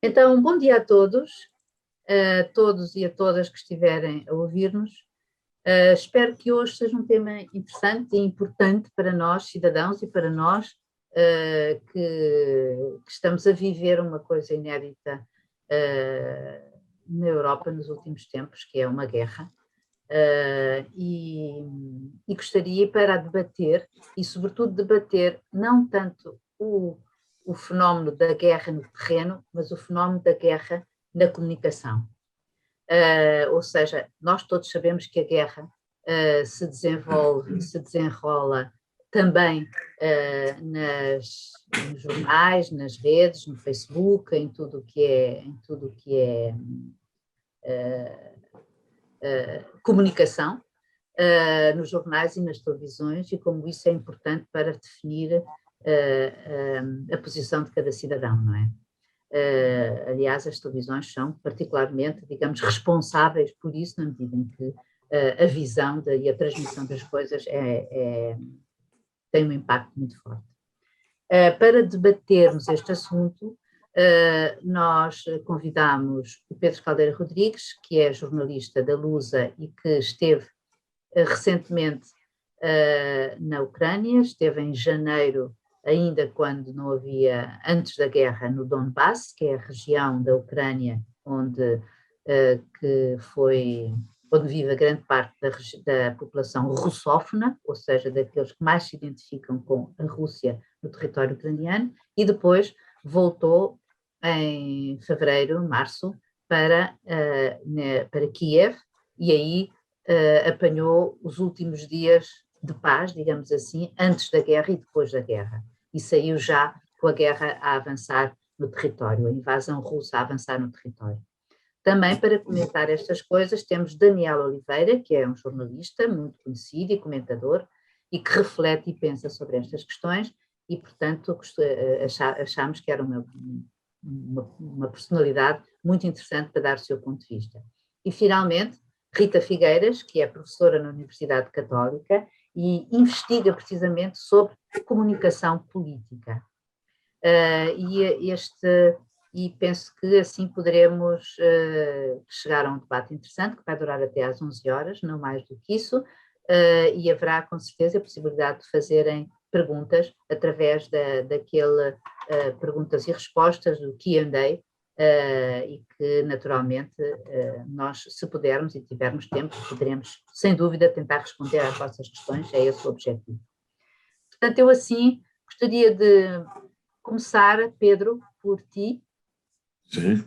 Então, bom dia a todos e a todas que estiverem a ouvir-nos. Espero que hoje seja um tema interessante e importante para nós, cidadãos, e para nós que estamos a viver uma coisa inédita na Europa nos últimos tempos, que é uma guerra. E gostaria para debater, e sobretudo debater não tanto o fenómeno da guerra no terreno, mas o fenómeno da guerra na comunicação. Ou seja, nós todos sabemos que a guerra se desenrola também nos jornais, nas redes, no Facebook, em tudo o que é comunicação, nos jornais e nas televisões, e como isso é importante para definir a posição de cada cidadão, não é? Aliás, as televisões são particularmente, digamos, responsáveis por isso, na medida em que a visão e a transmissão das coisas tem um impacto muito forte. Para debatermos este assunto, nós convidamos o Pedro Caldeira Rodrigues, que é jornalista da Lusa e que esteve recentemente na Ucrânia, esteve em janeiro, ainda quando não havia, antes da guerra, no Donbass, que é a região da Ucrânia onde vive a grande parte da população russófona, ou seja, daqueles que mais se identificam com a Rússia no território ucraniano, e depois voltou em fevereiro, março, para Kiev, e aí apanhou os últimos dias de paz, digamos assim, antes da guerra e depois da guerra, e saiu já com a guerra a avançar no território, a invasão russa a avançar no território. Também para comentar estas coisas temos Daniel Oliveira, que é um jornalista muito conhecido e comentador, e que reflete e pensa sobre estas questões, e portanto achamos que era uma personalidade muito interessante para dar o seu ponto de vista. E finalmente, Rita Figueiras, que é professora na Universidade Católica e investiga precisamente sobre comunicação política. E penso que assim poderemos chegar a um debate interessante, que vai durar até às 11 horas, não mais do que isso, e haverá com certeza a possibilidade de fazerem perguntas através daquele perguntas e respostas do Q&A, e que naturalmente nós, se pudermos e tivermos tempo, poderemos sem dúvida tentar responder às vossas questões, é esse o objetivo. Portanto, eu assim gostaria de começar, Pedro, por ti. Sim.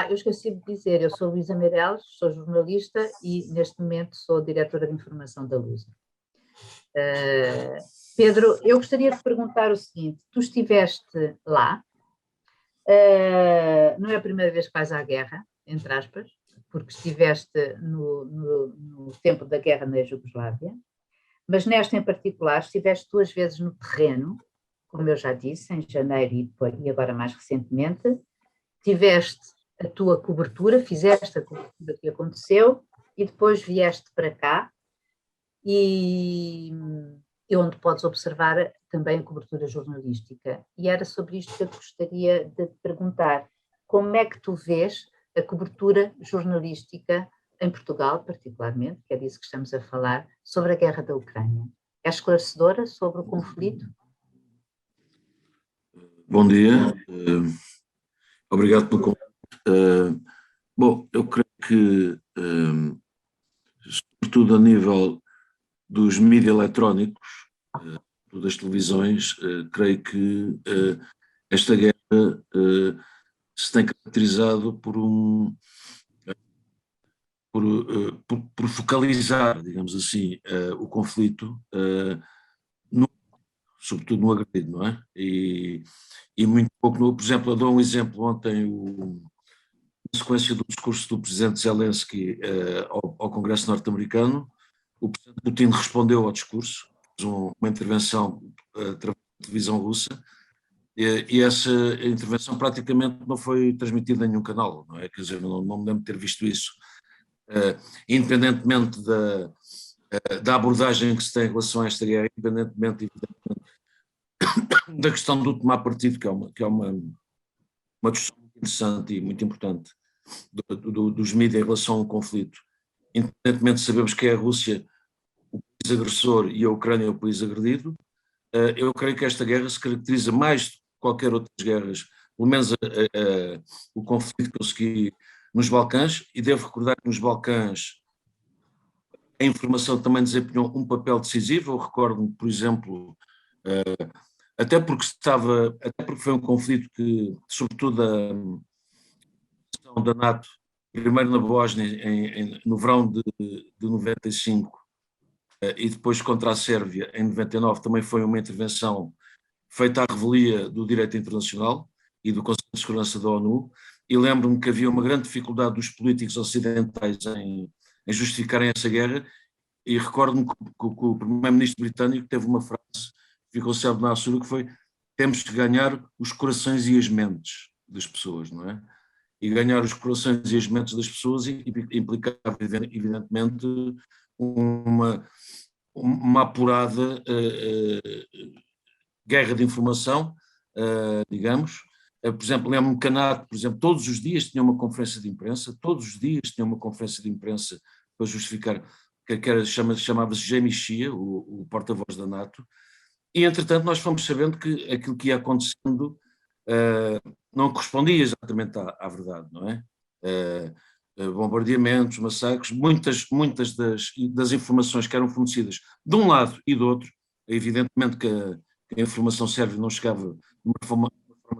Eu esqueci de dizer, eu sou Luísa Meireles, sou jornalista e neste momento sou diretora de informação da Lusa. Pedro, eu gostaria de perguntar o seguinte: tu estiveste lá, não é a primeira vez que vais à guerra, entre aspas, porque estiveste no tempo da guerra na Jugoslávia, mas nesta em particular estiveste 2 vezes no terreno, como eu já disse, em janeiro e agora mais recentemente, tiveste a tua cobertura, fizeste a cobertura que aconteceu e depois vieste para cá e onde podes observar também a cobertura jornalística. E era sobre isto que eu gostaria de te perguntar: como é que tu vês a cobertura jornalística em Portugal, particularmente, que é disso que estamos a falar, sobre a guerra da Ucrânia? É esclarecedora sobre o conflito? Bom dia, obrigado pelo convite. Bom, eu creio que, sobretudo a nível dos mídias eletrónicos, das televisões, creio que esta guerra se tem caracterizado por focalizar, digamos assim, o conflito, sobretudo no agredido, não é? E muito pouco, por exemplo, eu dou um exemplo: ontem, na sequência do discurso do presidente Zelensky ao Congresso norte-americano, o presidente Putin respondeu ao discurso, fez uma intervenção através da televisão russa, e essa intervenção praticamente não foi transmitida em nenhum canal, não é? Quer dizer, não me lembro de ter visto isso. Independentemente da abordagem que se tem em relação a esta guerra, independentemente da questão do tomar partido, que é uma discussão muito interessante e muito importante dos mídias em relação ao conflito. Independentemente de sabermos que é a Rússia o país agressor e a Ucrânia o país agredido, eu creio que esta guerra se caracteriza mais do que qualquer outras guerras, pelo menos o conflito que eu segui nos Balcãs, e devo recordar que nos Balcãs a informação também desempenhou um papel decisivo. Eu recordo-me, por exemplo, até porque foi um conflito que, sobretudo da NATO, primeiro na Bósnia no verão de 95 e depois contra a Sérvia em 99, também foi uma intervenção feita à revelia do direito internacional e do Conselho de Segurança da ONU, e lembro-me que havia uma grande dificuldade dos políticos ocidentais em justificarem essa guerra, e recordo-me que o primeiro-ministro britânico teve uma frase que ficou célebre na Altura, que foi: temos que ganhar os corações e as mentes das pessoas, não é? E ganhar os corações e as mentes das pessoas implicava, evidentemente, uma apurada guerra de informação, digamos. Por exemplo, lembro-me que a NATO, por exemplo, todos os dias tinha uma conferência de imprensa, para justificar, que chamava-se James Shea, o porta-voz da NATO, e entretanto nós fomos sabendo que aquilo que ia acontecendo não correspondia exatamente à verdade, não é? Bombardeamentos, massacres, muitas das informações que eram fornecidas de um lado e do outro, evidentemente que a informação sérvia não chegava de uma forma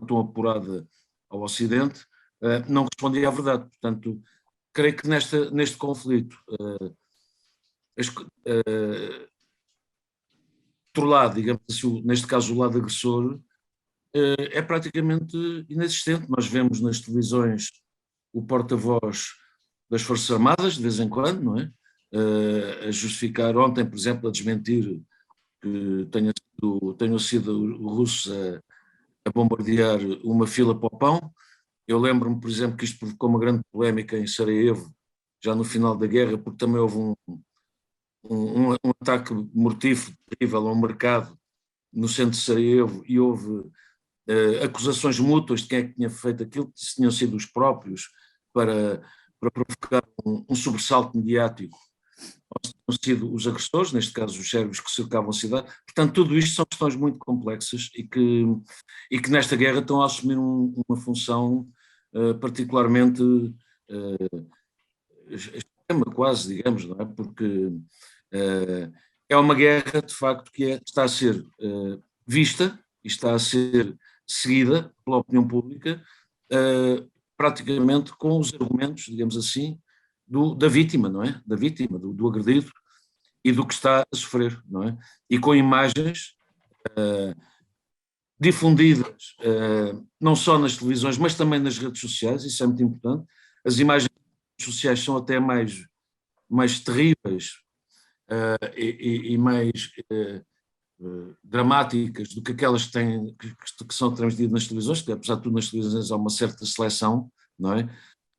tão apurada ao Ocidente, não correspondia à verdade. Portanto, creio que neste conflito, outro lado, digamos assim, neste caso o lado agressor, é praticamente inexistente. Nós vemos nas televisões o porta-voz das Forças Armadas, de vez em quando, não é? A justificar, ontem, por exemplo, a desmentir que tenham sido os russos a bombardear uma fila para o pão. Eu lembro-me, por exemplo, que isto provocou uma grande polémica em Sarajevo, já no final da guerra, porque também houve um ataque mortífero, terrível, a um mercado no centro de Sarajevo, e houve acusações mútuas de quem é que tinha feito aquilo, se tinham sido os próprios, para provocar um sobressalto mediático, ou se tinham sido os agressores, neste caso os sérvios que cercavam a cidade. Portanto, tudo isto são questões muito complexas e que nesta guerra estão a assumir uma função particularmente extrema, quase, digamos, não é? Porque é uma guerra, de facto, que está a ser vista e está a ser seguida pela opinião pública, praticamente com os argumentos, digamos assim, da vítima, não é? Da vítima, do agredido e do que está a sofrer, não é? E com imagens difundidas, não só nas televisões, mas também nas redes sociais. Isso é muito importante. As imagens nas redes sociais são até mais terríveis e mais dramáticas do que aquelas que são transmitidas nas televisões, porque apesar de tudo nas televisões há uma certa seleção, não é?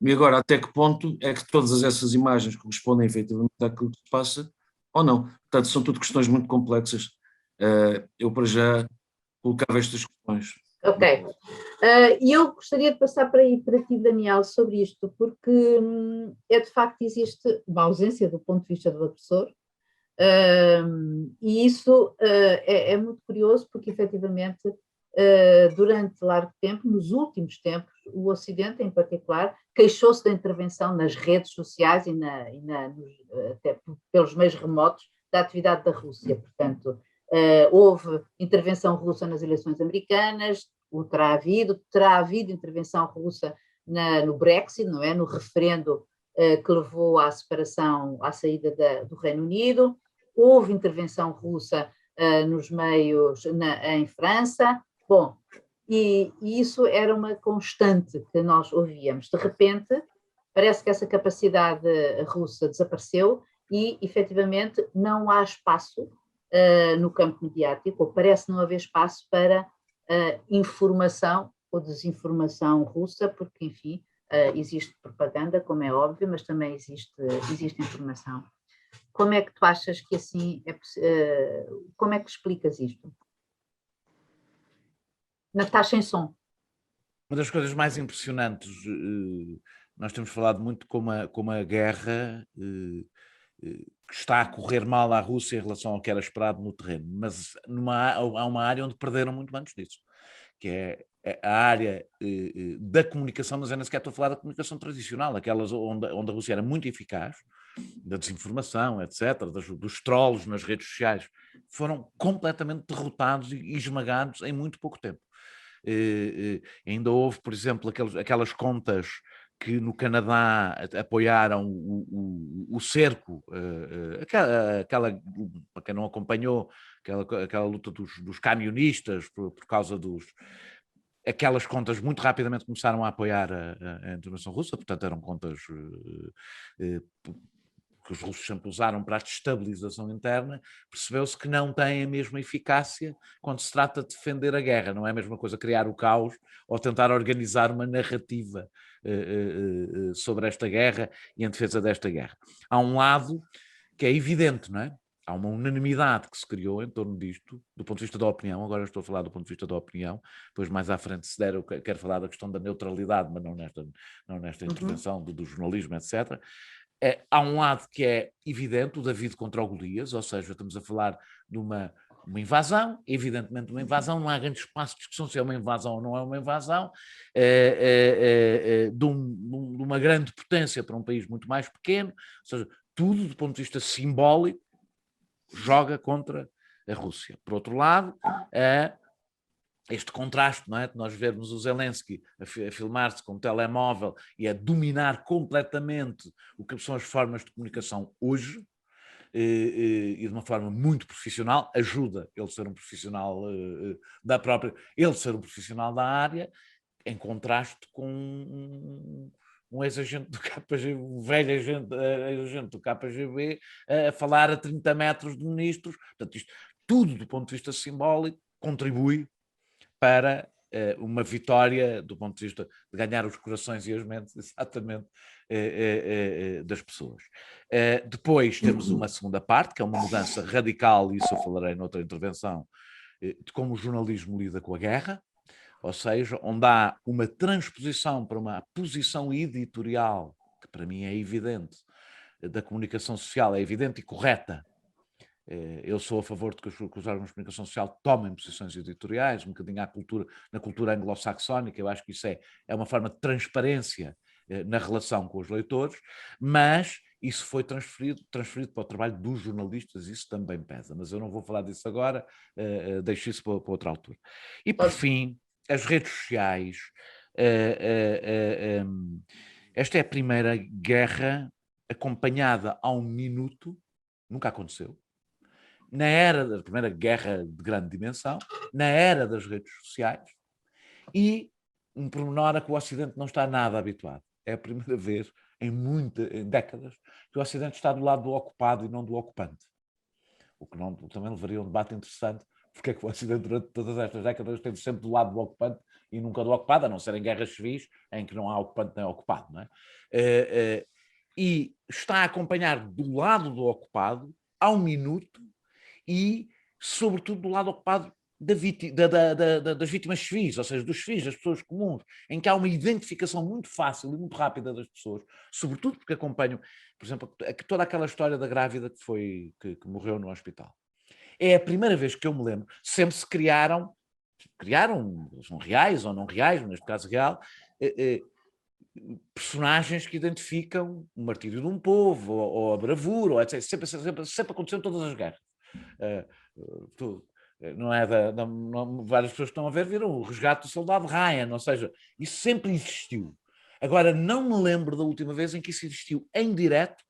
E agora, até que ponto é que todas essas imagens correspondem efetivamente àquilo que se passa, ou não? Portanto, são tudo questões muito complexas. Eu, para já, colocava estas questões. Ok. E eu gostaria de passar para ti, Daniel, sobre isto, porque de facto existe uma ausência do ponto de vista do agressor, e isso é muito curioso, porque efetivamente durante largo tempo, nos últimos tempos, o Ocidente em particular queixou-se da intervenção nas redes sociais e até pelos meios remotos da atividade da Rússia. Portanto, houve intervenção russa nas eleições americanas, terá havido intervenção russa no Brexit, não é? No referendo que levou à separação, à saída do Reino Unido. Houve intervenção russa nos meios em França. Bom, e isso era uma constante que nós ouvíamos. De repente, parece que essa capacidade russa desapareceu e, efetivamente, não há espaço no campo mediático, ou parece não haver espaço para informação ou desinformação russa, porque, enfim, existe propaganda, como é óbvio, mas também existe informação. Como é que tu achas que assim como é que explicas isto? Estás sem som. Uma das coisas mais impressionantes, nós temos falado muito como a guerra que está a correr mal à Rússia em relação ao que era esperado no terreno, mas há uma área onde perderam muito antes disso, que é a área da comunicação, mas eu nem sequer estou a falar da comunicação tradicional, aquelas onde a Rússia era muito eficaz, da desinformação, etc., dos trolls nas redes sociais, foram completamente derrotados e esmagados em muito pouco tempo. Ainda houve, por exemplo, aquelas contas que no Canadá apoiaram o cerco, aquela, para quem não acompanhou, aquela luta dos camionistas por causa aquelas contas muito rapidamente começaram a apoiar a intervenção russa, portanto eram contas que os russos sempre usaram para a destabilização interna. Percebeu-se que não têm a mesma eficácia quando se trata de defender a guerra. Não é a mesma coisa criar o caos ou tentar organizar uma narrativa sobre esta guerra e em defesa desta guerra. Há um lado que é evidente, não é? Há uma unanimidade que se criou em torno disto, do ponto de vista da opinião. Agora eu estou a falar do ponto de vista da opinião, depois mais à frente, se der, eu quero falar da questão da neutralidade, mas não nesta intervenção do jornalismo, etc. Há um lado que é evidente, o David contra o Golias, ou seja, estamos a falar de uma invasão, evidentemente uma invasão, não há grande espaço de discussão se é uma invasão ou não é uma invasão, de uma grande potência para um país muito mais pequeno, ou seja, tudo do ponto de vista simbólico joga contra a Rússia. Por outro lado, este contraste, não é? De nós vermos o Zelensky a filmar-se com um telemóvel e a dominar completamente o que são as formas de comunicação hoje, e de uma forma muito profissional, ajuda ele ser um profissional ele ser um profissional da área, em contraste com um ex-agente do KGB, um velho agente do KGB, a falar a 30 metros de ministros. Portanto, isto tudo do ponto de vista simbólico contribui para uma vitória do ponto de vista de ganhar os corações e as mentes, exatamente, das pessoas. Depois temos uma segunda parte, que é uma mudança radical, e isso eu falarei noutra intervenção, de como o jornalismo lida com a guerra, ou seja, onde há uma transposição para uma posição editorial, que para mim é evidente, da comunicação social, é evidente e correta. Eu sou a favor de que os órgãos de comunicação social tomem posições editoriais, um bocadinho na cultura anglo-saxónica. Eu acho que isso é uma forma de transparência na relação com os leitores, mas isso foi transferido para o trabalho dos jornalistas, isso também pesa, mas eu não vou falar disso agora, deixo isso para outra altura. E por fim, as redes sociais. Esta é a primeira guerra acompanhada a um minuto, nunca aconteceu, na era da primeira guerra de grande dimensão, na era das redes sociais, e um pormenor a que o Ocidente não está nada habituado. É a primeira vez em décadas que o Ocidente está do lado do ocupado e não do ocupante. O que também levaria a um debate interessante, porque é que o Ocidente durante todas estas décadas esteve sempre do lado do ocupante e nunca do ocupado, a não ser em guerras civis, em que não há ocupante nem ocupado. Não é? E está a acompanhar do lado do ocupado, ao minuto, e, sobretudo, do lado ocupado das vítimas civis, ou seja, dos civis, das pessoas comuns, em que há uma identificação muito fácil e muito rápida das pessoas, sobretudo porque acompanham, por exemplo, toda aquela história da grávida que morreu no hospital. É a primeira vez que eu me lembro, sempre se criaram, são reais ou não reais, mas neste caso real, personagens que identificam o martírio de um povo, ou a bravura, ou etc. Sempre aconteceu em todas as guerras. Várias pessoas que estão a ver viram o resgate do soldado Ryan, ou seja, isso sempre existiu. Agora, não me lembro da última vez em que isso existiu em direto,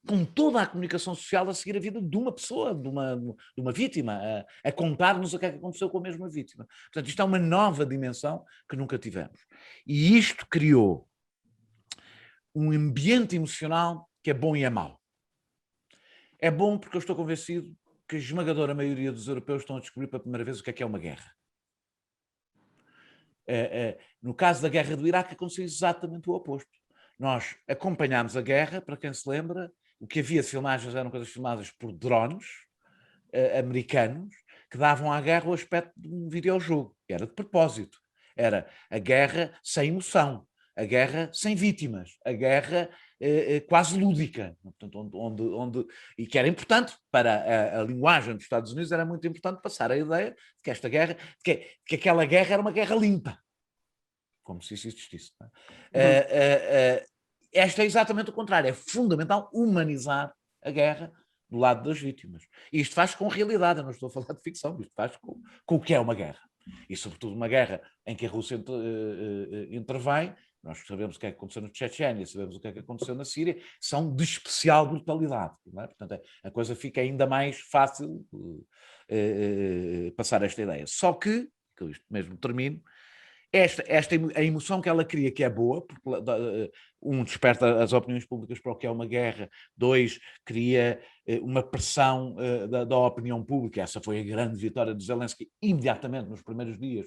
com toda a comunicação social a seguir a vida de uma pessoa, de uma vítima, a contar-nos o que é que aconteceu com a mesma vítima. Portanto, isto é uma nova dimensão que nunca tivemos. E isto criou um ambiente emocional que é bom e é mau. É bom porque eu estou convencido que a esmagadora maioria dos europeus estão a descobrir pela primeira vez o que é uma guerra. No caso da guerra do Iraque aconteceu exatamente o oposto. Nós acompanhámos a guerra, para quem se lembra, o que havia de filmagens eram coisas filmadas por drones americanos que davam à guerra o aspecto de um videojogo. Era de propósito. Era a guerra sem emoção, a guerra sem vítimas, a guerra quase lúdica, portanto, e que era importante para a linguagem dos Estados Unidos, era muito importante passar a ideia de que esta guerra, de que aquela guerra era uma guerra limpa, como se isso existisse. Esta é exatamente o contrário, é fundamental humanizar a guerra do lado das vítimas. E isto faz com realidade, eu não estou a falar de ficção, isto faz com o que é uma guerra. E, sobretudo, uma guerra em que a Rússia intervém. Nós sabemos o que é que aconteceu na Chechênia, sabemos o que é que aconteceu na Síria, são de especial brutalidade. Não é? Portanto, a coisa fica ainda mais fácil passar esta ideia. Só que eu isto mesmo termino, a emoção que ela cria, que é boa, porque desperta as opiniões públicas para o que é uma guerra, dois, cria uma pressão da opinião pública. Essa foi a grande vitória de Zelensky imediatamente nos primeiros dias.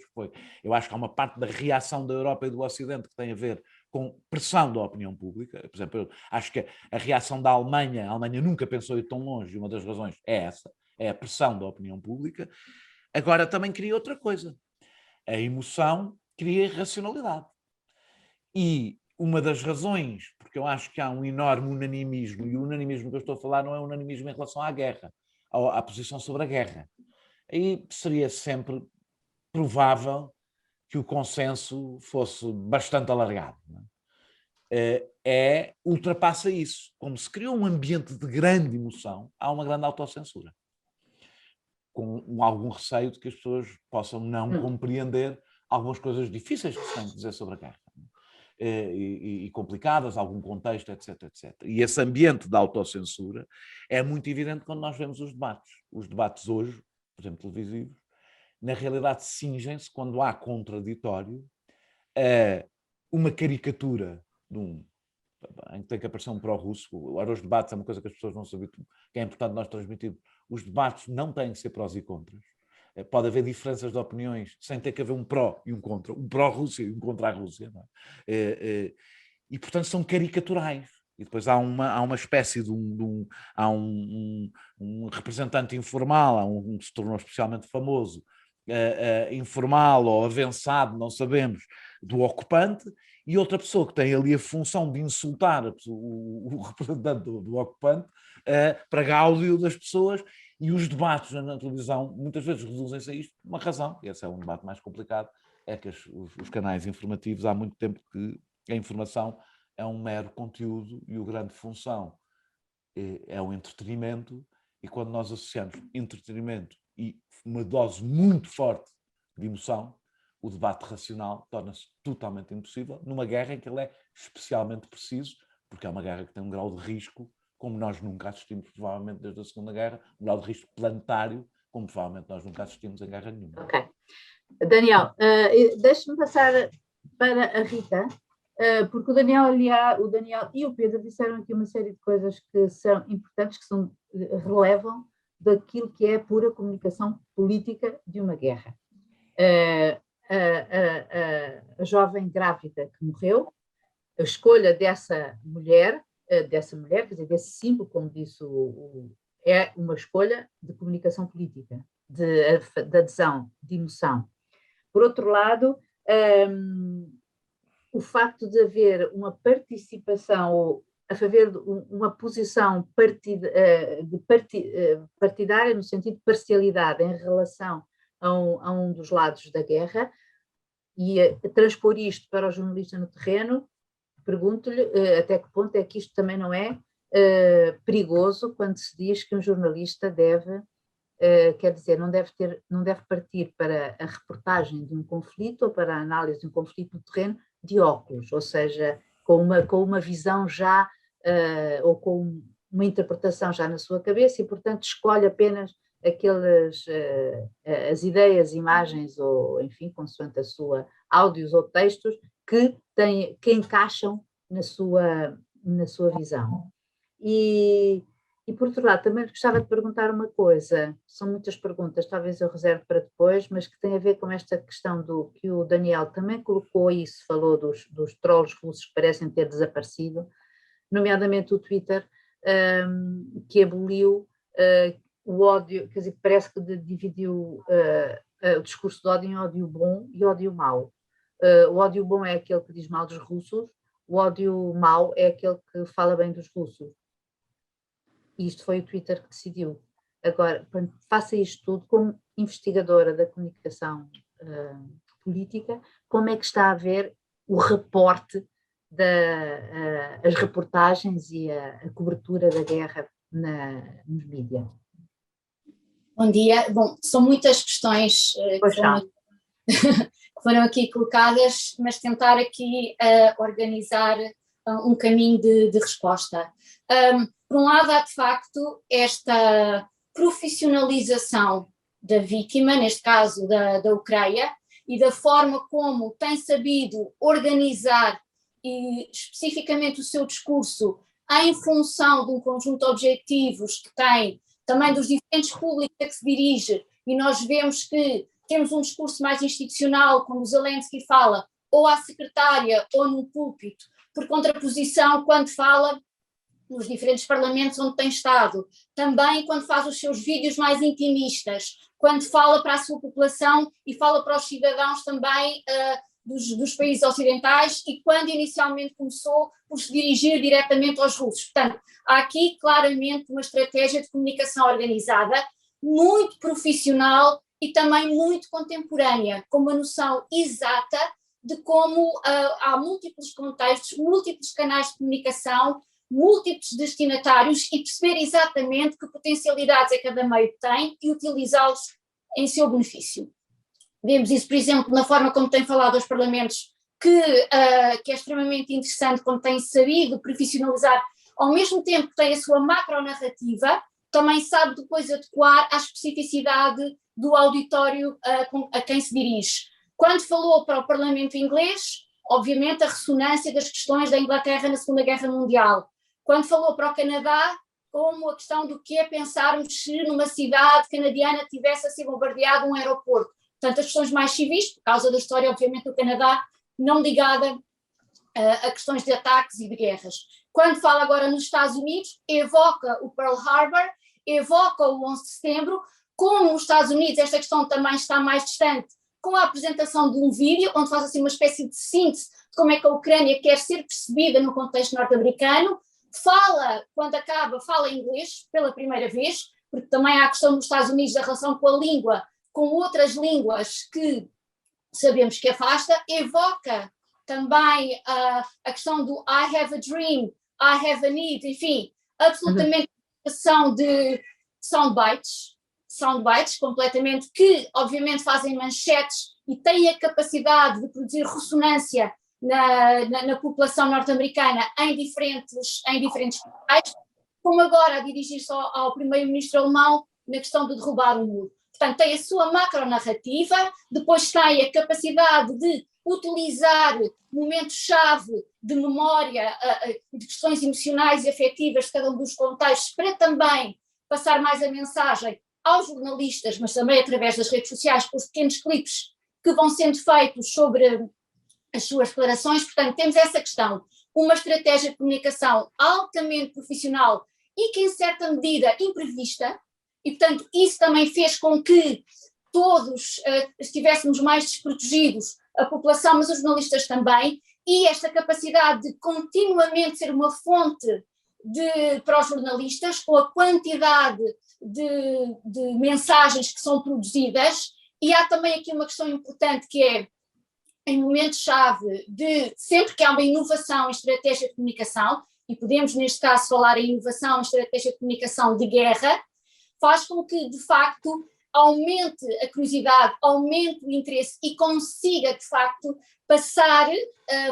Eu acho que há uma parte da reação da Europa e do Ocidente que tem a ver com pressão da opinião pública. Por exemplo, eu acho que a reação da Alemanha, a Alemanha nunca pensou ir tão longe, e uma das razões é essa, é a pressão da opinião pública. Agora também cria outra coisa. A emoção cria racionalidade. E uma das razões, porque eu acho que há um enorme unanimismo, e o unanimismo que eu estou a falar não é unanimismo em relação à guerra, à posição sobre a guerra. Aí seria sempre provável que o consenso fosse bastante alargado. Não é? Ultrapassa isso. Como se criou um ambiente de grande emoção, há uma grande autocensura. Com algum receio de que as pessoas possam não compreender algumas coisas difíceis que se têm que dizer sobre a guerra. E complicadas, algum contexto, etc, etc. E esse ambiente de autocensura é muito evidente quando nós vemos os debates. Os debates hoje, por exemplo, televisivos, na realidade cingem-se, quando há contraditório, a uma caricatura em que tem que aparecer um pró-russo. Ora, os debates é uma coisa que as pessoas não sabem, que é importante nós transmitirmos. Os debates não têm que ser prós e contras. Pode haver diferenças de opiniões sem ter que haver um pró e um contra, um pró-Rússia e um contra a Rússia. Não é? E, portanto, são caricaturais. E depois há uma espécie de um representante informal, há um que se tornou especialmente famoso, informal ou avançado, não sabemos, do ocupante, e outra pessoa que tem ali a função de insultar o representante do ocupante para gáudio das pessoas. E os debates na televisão muitas vezes reduzem-se a isto por uma razão, e esse é um debate mais complicado, é que os canais informativos, há muito tempo que a informação é um mero conteúdo e a grande função é o entretenimento, e quando nós associamos entretenimento e uma dose muito forte de emoção, o debate racional torna-se totalmente impossível numa guerra em que ele é especialmente preciso, porque é uma guerra que tem um grau de risco como nós nunca assistimos, provavelmente, desde a Segunda Guerra, um grau de risco planetário, como provavelmente nós nunca assistimos em guerra nenhuma. Ok. Daniel, deixe-me passar para a Rita, porque o Daniel e o Pedro disseram aqui uma série de coisas que são importantes, que relevam daquilo que é a pura comunicação política de uma guerra. A jovem grávida que morreu, a escolha dessa mulher, quer dizer, desse símbolo, como disse é uma escolha de comunicação política, de adesão, de emoção. Por outro lado, o facto de haver uma participação, a haver uma posição partidária, no sentido de parcialidade em relação a um dos lados da guerra, e transpor isto para o jornalista no terreno, pergunto-lhe até que ponto é que isto também não é perigoso quando se diz que um jornalista deve, quer dizer, não deve partir para a reportagem de um conflito ou para a análise de um conflito no terreno de óculos, ou seja, com uma visão já, ou com uma interpretação já na sua cabeça, e portanto escolhe apenas as ideias, imagens, ou enfim, consoante a sua áudios ou textos, que encaixam na sua visão. E por outro lado, também gostava de perguntar uma coisa, são muitas perguntas, talvez eu reserve para depois, mas que tem a ver com esta questão que o Daniel também colocou, e se falou dos trolls russos que parecem ter desaparecido, nomeadamente o Twitter, que aboliu o ódio, quer dizer, parece que dividiu o discurso de ódio em ódio bom e ódio mau. O ódio bom é aquele que diz mal dos russos, o ódio mau é aquele que fala bem dos russos. E isto foi o Twitter que decidiu. Agora, faça isto tudo como investigadora da comunicação política, como é que está a ver o reporte, as reportagens e a cobertura da guerra nos mídias? Bom dia. Bom, são muitas questões que foram aqui colocadas, mas tentar aqui organizar um caminho de resposta. Por um lado, há de facto esta profissionalização da vítima, neste caso da Ucrânia, e da forma como tem sabido organizar e especificamente o seu discurso em função de um conjunto de objetivos que tem, também dos diferentes públicos a que se dirige, e nós vemos que temos um discurso mais institucional, como o Zelensky fala, ou à secretária ou num púlpito, por contraposição quando fala nos diferentes parlamentos onde tem estado, também quando faz os seus vídeos mais intimistas, quando fala para a sua população e fala para os cidadãos também dos países ocidentais, e quando inicialmente começou por se dirigir diretamente aos russos. Portanto, há aqui claramente uma estratégia de comunicação organizada, muito profissional e também muito contemporânea, com uma noção exata de como há múltiplos contextos, múltiplos canais de comunicação, múltiplos destinatários, e perceber exatamente que potencialidades é cada meio tem e utilizá-los em seu benefício. Vemos isso, por exemplo, na forma como tem falado aos parlamentos, que é extremamente interessante, como tem sabido profissionalizar, ao mesmo tempo que tem a sua macronarrativa, também sabe depois adequar à especificidade do auditório a quem se dirige. Quando falou para o Parlamento inglês, obviamente a ressonância das questões da Inglaterra na Segunda Guerra Mundial. Quando falou para o Canadá, como a questão do que é pensarmos se numa cidade canadiana tivesse a ser bombardeado um aeroporto. Portanto, as questões mais civis, por causa da história, obviamente, do Canadá, não ligada a questões de ataques e de guerras. Quando fala agora nos Estados Unidos, evoca o Pearl Harbor, evoca o 11 de setembro, como os Estados Unidos esta questão também está mais distante, com a apresentação de um vídeo, onde faz assim uma espécie de síntese de como é que a Ucrânia quer ser percebida no contexto norte-americano, fala, quando acaba, fala inglês pela primeira vez, porque também há a questão nos Estados Unidos da relação com a língua, com outras línguas que sabemos que afasta, evoca também a questão do I have a dream, I have a need, enfim, absolutamente são de soundbites completamente, que obviamente fazem manchetes e têm a capacidade de produzir ressonância na população norte-americana em diferentes locais, como agora a dirigir-se ao primeiro-ministro alemão na questão de derrubar o muro. Portanto, tem a sua macronarrativa, depois tem a capacidade de utilizar momentos-chave de memória, de questões emocionais e afetivas de cada um dos contextos, para também passar mais a mensagem aos jornalistas, mas também através das redes sociais, com os pequenos clipes que vão sendo feitos sobre as suas declarações. Portanto, temos essa questão, uma estratégia de comunicação altamente profissional e que, em certa medida, imprevista, e, portanto, isso também fez com que todos estivéssemos mais desprotegidos, a população, mas os jornalistas também, e esta capacidade de continuamente ser uma fonte para os jornalistas, com a quantidade de mensagens que são produzidas. E há também aqui uma questão importante, que é, em momentos-chave, de sempre que há uma inovação em estratégia de comunicação, e podemos neste caso falar em inovação em estratégia de comunicação de guerra, faz com que, de facto, aumente a curiosidade, aumente o interesse e consiga, de facto, passar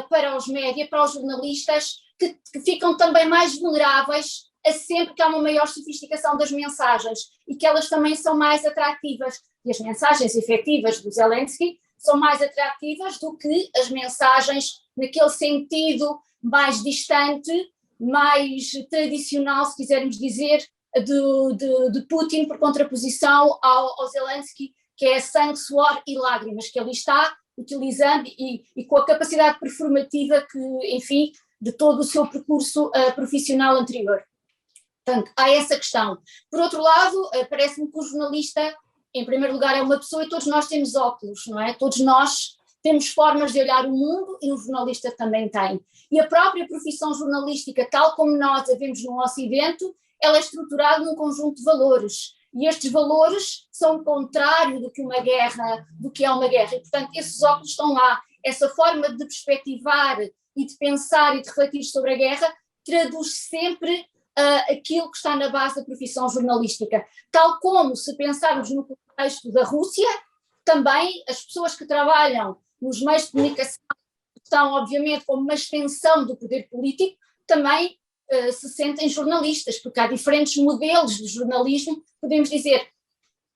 para os média, para os jornalistas, que ficam também mais vulneráveis a sempre que há uma maior sofisticação das mensagens e que elas também são mais atrativas. E as mensagens efetivas do Zelensky são mais atrativas do que as mensagens naquele sentido mais distante, mais tradicional, se quisermos dizer, de Putin, por contraposição ao Zelensky, que é sangue, suor e lágrimas, que ele está utilizando e com a capacidade performativa que, enfim, de todo o seu percurso profissional anterior. Portanto, há essa questão. Por outro lado, parece-me que o jornalista, em primeiro lugar, é uma pessoa e todos nós temos óculos, não é? Todos nós temos formas de olhar o mundo e o jornalista também tem. E a própria profissão jornalística, tal como nós a vemos no Ocidente, ela é estruturada num conjunto de valores. E estes valores são o contrário do que uma guerra, do que é uma guerra. E, portanto, esses óculos estão lá. Essa forma de perspectivar e de pensar e de refletir sobre a guerra traduz sempre aquilo que está na base da profissão jornalística. Tal como, se pensarmos no contexto da Rússia, também as pessoas que trabalham nos meios de comunicação estão, obviamente, como uma extensão do poder político, também se sentem jornalistas, porque há diferentes modelos de jornalismo. Podemos dizer,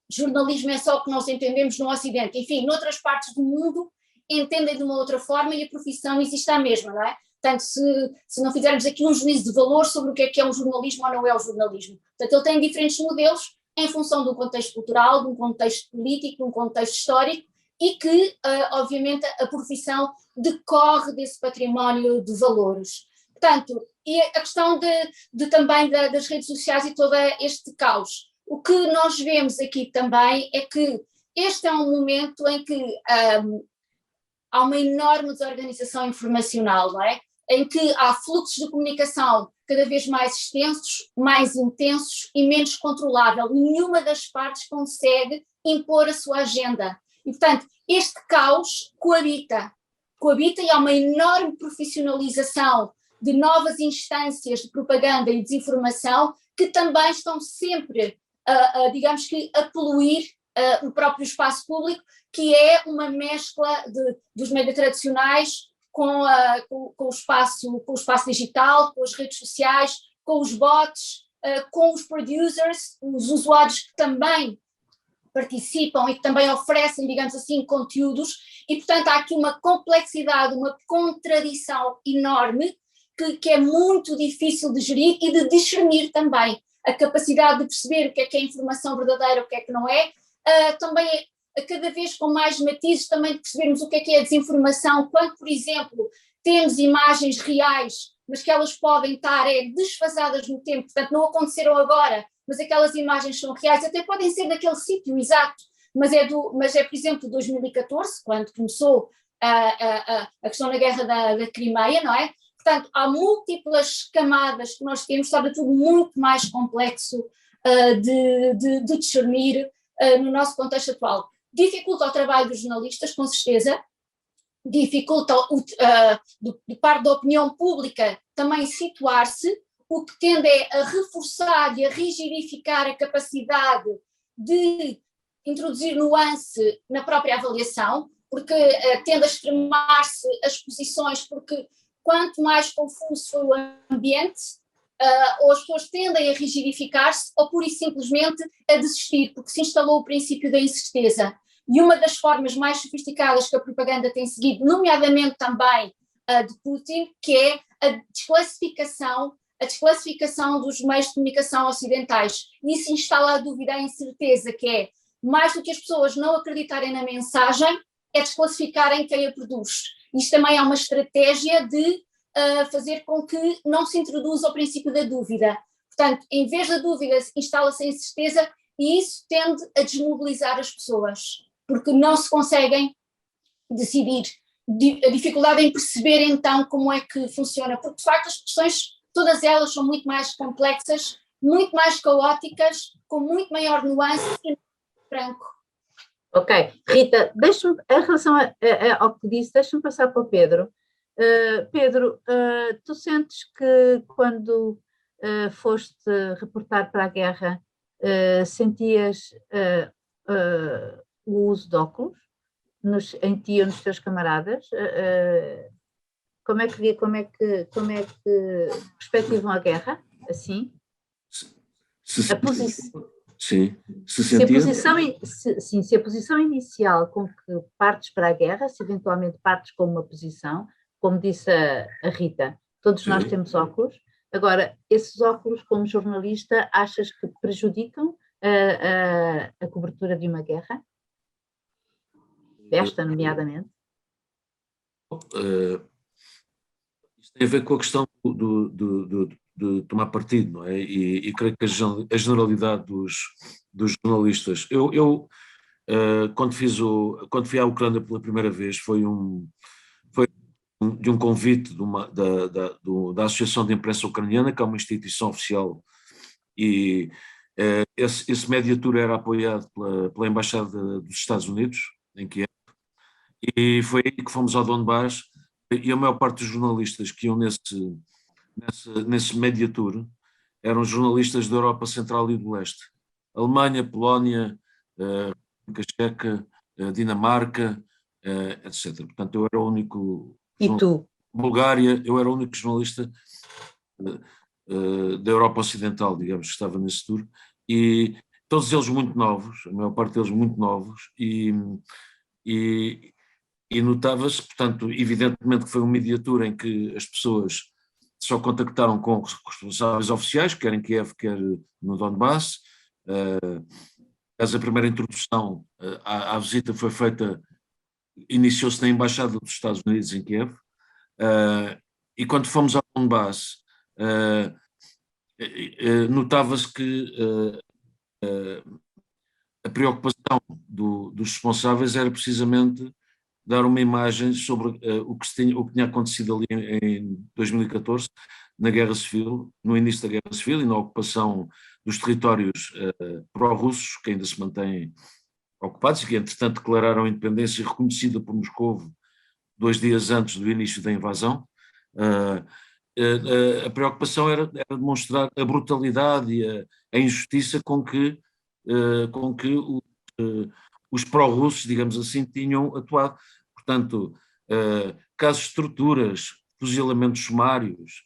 jornalismo é só o que nós entendemos no Ocidente. Enfim, noutras partes do mundo entendem de uma outra forma e a profissão existe a mesma, não é? Portanto, se não fizermos aqui um juízo de valor sobre o que é um jornalismo ou não é o jornalismo. Portanto, ele tem diferentes modelos em função de um contexto cultural, de um contexto político, de um contexto histórico, e que, obviamente, a profissão decorre desse património de valores. Portanto, e a questão também das redes sociais e todo este caos. O que nós vemos aqui também é que este é um momento em que há uma enorme desorganização informacional, não é? Em que há fluxos de comunicação cada vez mais extensos, mais intensos e menos controlável. Nenhuma das partes consegue impor a sua agenda. E, portanto, este caos coabita e há uma enorme profissionalização de novas instâncias de propaganda e desinformação que também estão sempre, digamos que, a poluir o próprio espaço público, que é uma mescla dos médias tradicionais com o espaço digital, com as redes sociais, com os bots, com os producers, os usuários que também participam e que também oferecem, digamos assim, conteúdos, e portanto há aqui uma complexidade, uma contradição enorme que é muito difícil de gerir e de discernir também. A capacidade de perceber o que é informação verdadeira, o que não é, também cada vez com mais matizes também de percebermos o que é desinformação, quando, por exemplo, temos imagens reais, mas que elas podem estar desfasadas no tempo, portanto não aconteceram agora, mas aquelas imagens são reais, até podem ser daquele sítio exato, mas é, por exemplo, 2014, quando começou a questão da guerra da Crimeia, não é? Portanto, há múltiplas camadas que nós temos, torna tudo muito mais complexo de discernir no nosso contexto atual. Dificulta o trabalho dos jornalistas, com certeza, dificulta de parte da opinião pública também situar-se, o que tende a reforçar e a rigidificar a capacidade de introduzir nuance na própria avaliação, porque tende a extremar-se as posições, porque quanto mais confuso for o ambiente, ou as pessoas tendem a rigidificar-se ou pura e simplesmente a desistir, porque se instalou o princípio da incerteza. E uma das formas mais sofisticadas que a propaganda tem seguido, nomeadamente também de Putin, que é a desclassificação dos meios de comunicação ocidentais. E isso instala a dúvida, a incerteza, que é, mais do que as pessoas não acreditarem na mensagem, é desclassificarem quem a produz. Isto também é uma estratégia de fazer com que não se introduza o princípio da dúvida. Portanto, em vez da dúvida, instala-se a incerteza e isso tende a desmobilizar as pessoas, porque não se conseguem decidir. A dificuldade em perceber então como é que funciona, porque de facto as questões, todas elas são muito mais complexas, muito mais caóticas, com muito maior nuance e branco. Ok, Rita, deixa-me, em relação ao que disse, deixa-me passar para o Pedro. Pedro, tu sentes que quando foste reportar para a guerra, sentias o uso de óculos em ti ou nos teus camaradas? Como é que perspectivam a guerra, assim? A posição... Sim, se a posição inicial com que partes para a guerra, se eventualmente partes com uma posição, como disse a Rita, todos nós temos óculos. Agora, esses óculos, como jornalista, achas que prejudicam a cobertura de uma guerra? Esta, nomeadamente? Isto tem a ver com a questão de tomar partido, não é? E creio que a generalidade dos jornalistas. quando fui à Ucrânia pela primeira vez, foi de um convite da Associação de Imprensa Ucraniana, que é uma instituição oficial, e esse Media Tour era apoiado pela Embaixada dos Estados Unidos, em Kiev, e foi aí que fomos ao Donbass, e a maior parte dos jornalistas que iam nesse Media Tour eram jornalistas da Europa Central e do Leste, Alemanha, Polónia, República Checa, Dinamarca, etc. Portanto, eu era o único... E tu? Bulgária, eu era o único jornalista da Europa Ocidental, digamos, que estava nesse tour, e todos eles muito novos, a maior parte deles muito novos, e notava-se, portanto, evidentemente que foi um Media Tour em que as pessoas só contactaram com os responsáveis oficiais, quer em Kiev, quer no Donbass. A primeira introdução à visita foi feita, iniciou-se na Embaixada dos Estados Unidos em Kiev, e quando fomos ao Donbass, notava-se que a preocupação dos responsáveis era precisamente dar uma imagem sobre o que tinha acontecido ali em 2014, na Guerra Civil, no início da Guerra Civil e na ocupação dos territórios pró-russos, que ainda se mantêm ocupados e que, entretanto, declararam a independência reconhecida por Moscovo 2 dias antes do início da invasão. A preocupação era demonstrar a brutalidade e a injustiça com que os pró-russos, digamos assim, tinham atuado. Portanto, casos de torturas, fuzilamentos sumários,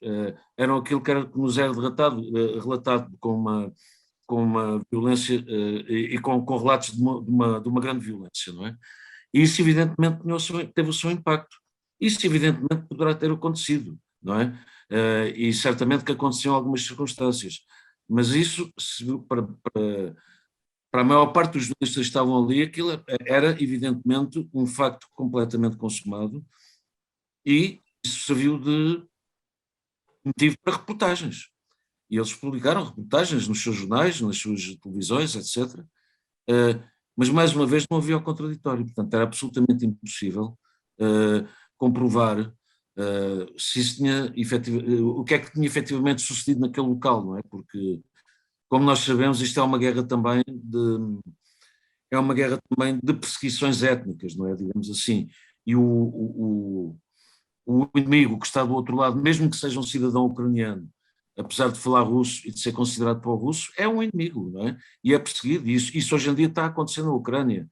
eram aquilo que nos era relatado com uma violência e com relatos de uma grande violência, não é? E isso evidentemente teve o seu impacto. Isso evidentemente poderá ter acontecido, não é? E certamente que aconteceu em algumas circunstâncias, mas isso, para a maior parte dos jornalistas que estavam ali, aquilo era evidentemente um facto completamente consumado, e isso serviu de motivo para reportagens. E eles publicaram reportagens nos seus jornais, nas suas televisões, etc. Mas, mais uma vez, não havia o contraditório. Portanto, era absolutamente impossível comprovar se isso o que é que tinha efetivamente sucedido naquele local, não é? Porque, como nós sabemos, isto é uma guerra também de perseguições étnicas, não é? Digamos assim. E o inimigo que está do outro lado, mesmo que seja um cidadão ucraniano, apesar de falar russo e de ser considerado pró-russo, é um inimigo, não é? E é perseguido. Isso hoje em dia está acontecendo na Ucrânia.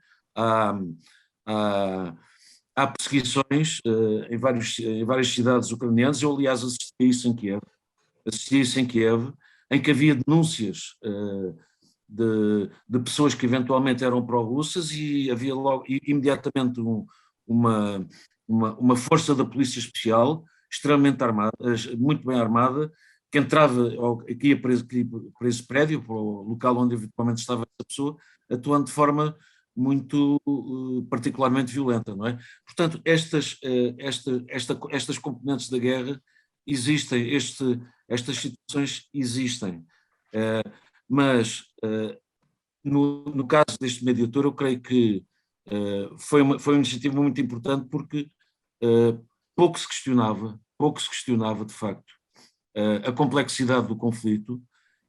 Há perseguições em várias cidades ucranianas. Eu, aliás, assisti isso em Kiev, em que havia denúncias de pessoas que eventualmente eram pró-russas, e havia logo imediatamente uma força da polícia especial extremamente armada, muito bem armada, que entrava, que ia para esse prédio, para o local onde eventualmente estava essa pessoa, atuando de forma muito particularmente violenta, não é? Portanto, estas componentes da guerra existem, estas situações existem, mas no caso deste mediador, eu creio que foi uma iniciativa muito importante, porque pouco se questionava de facto a complexidade do conflito,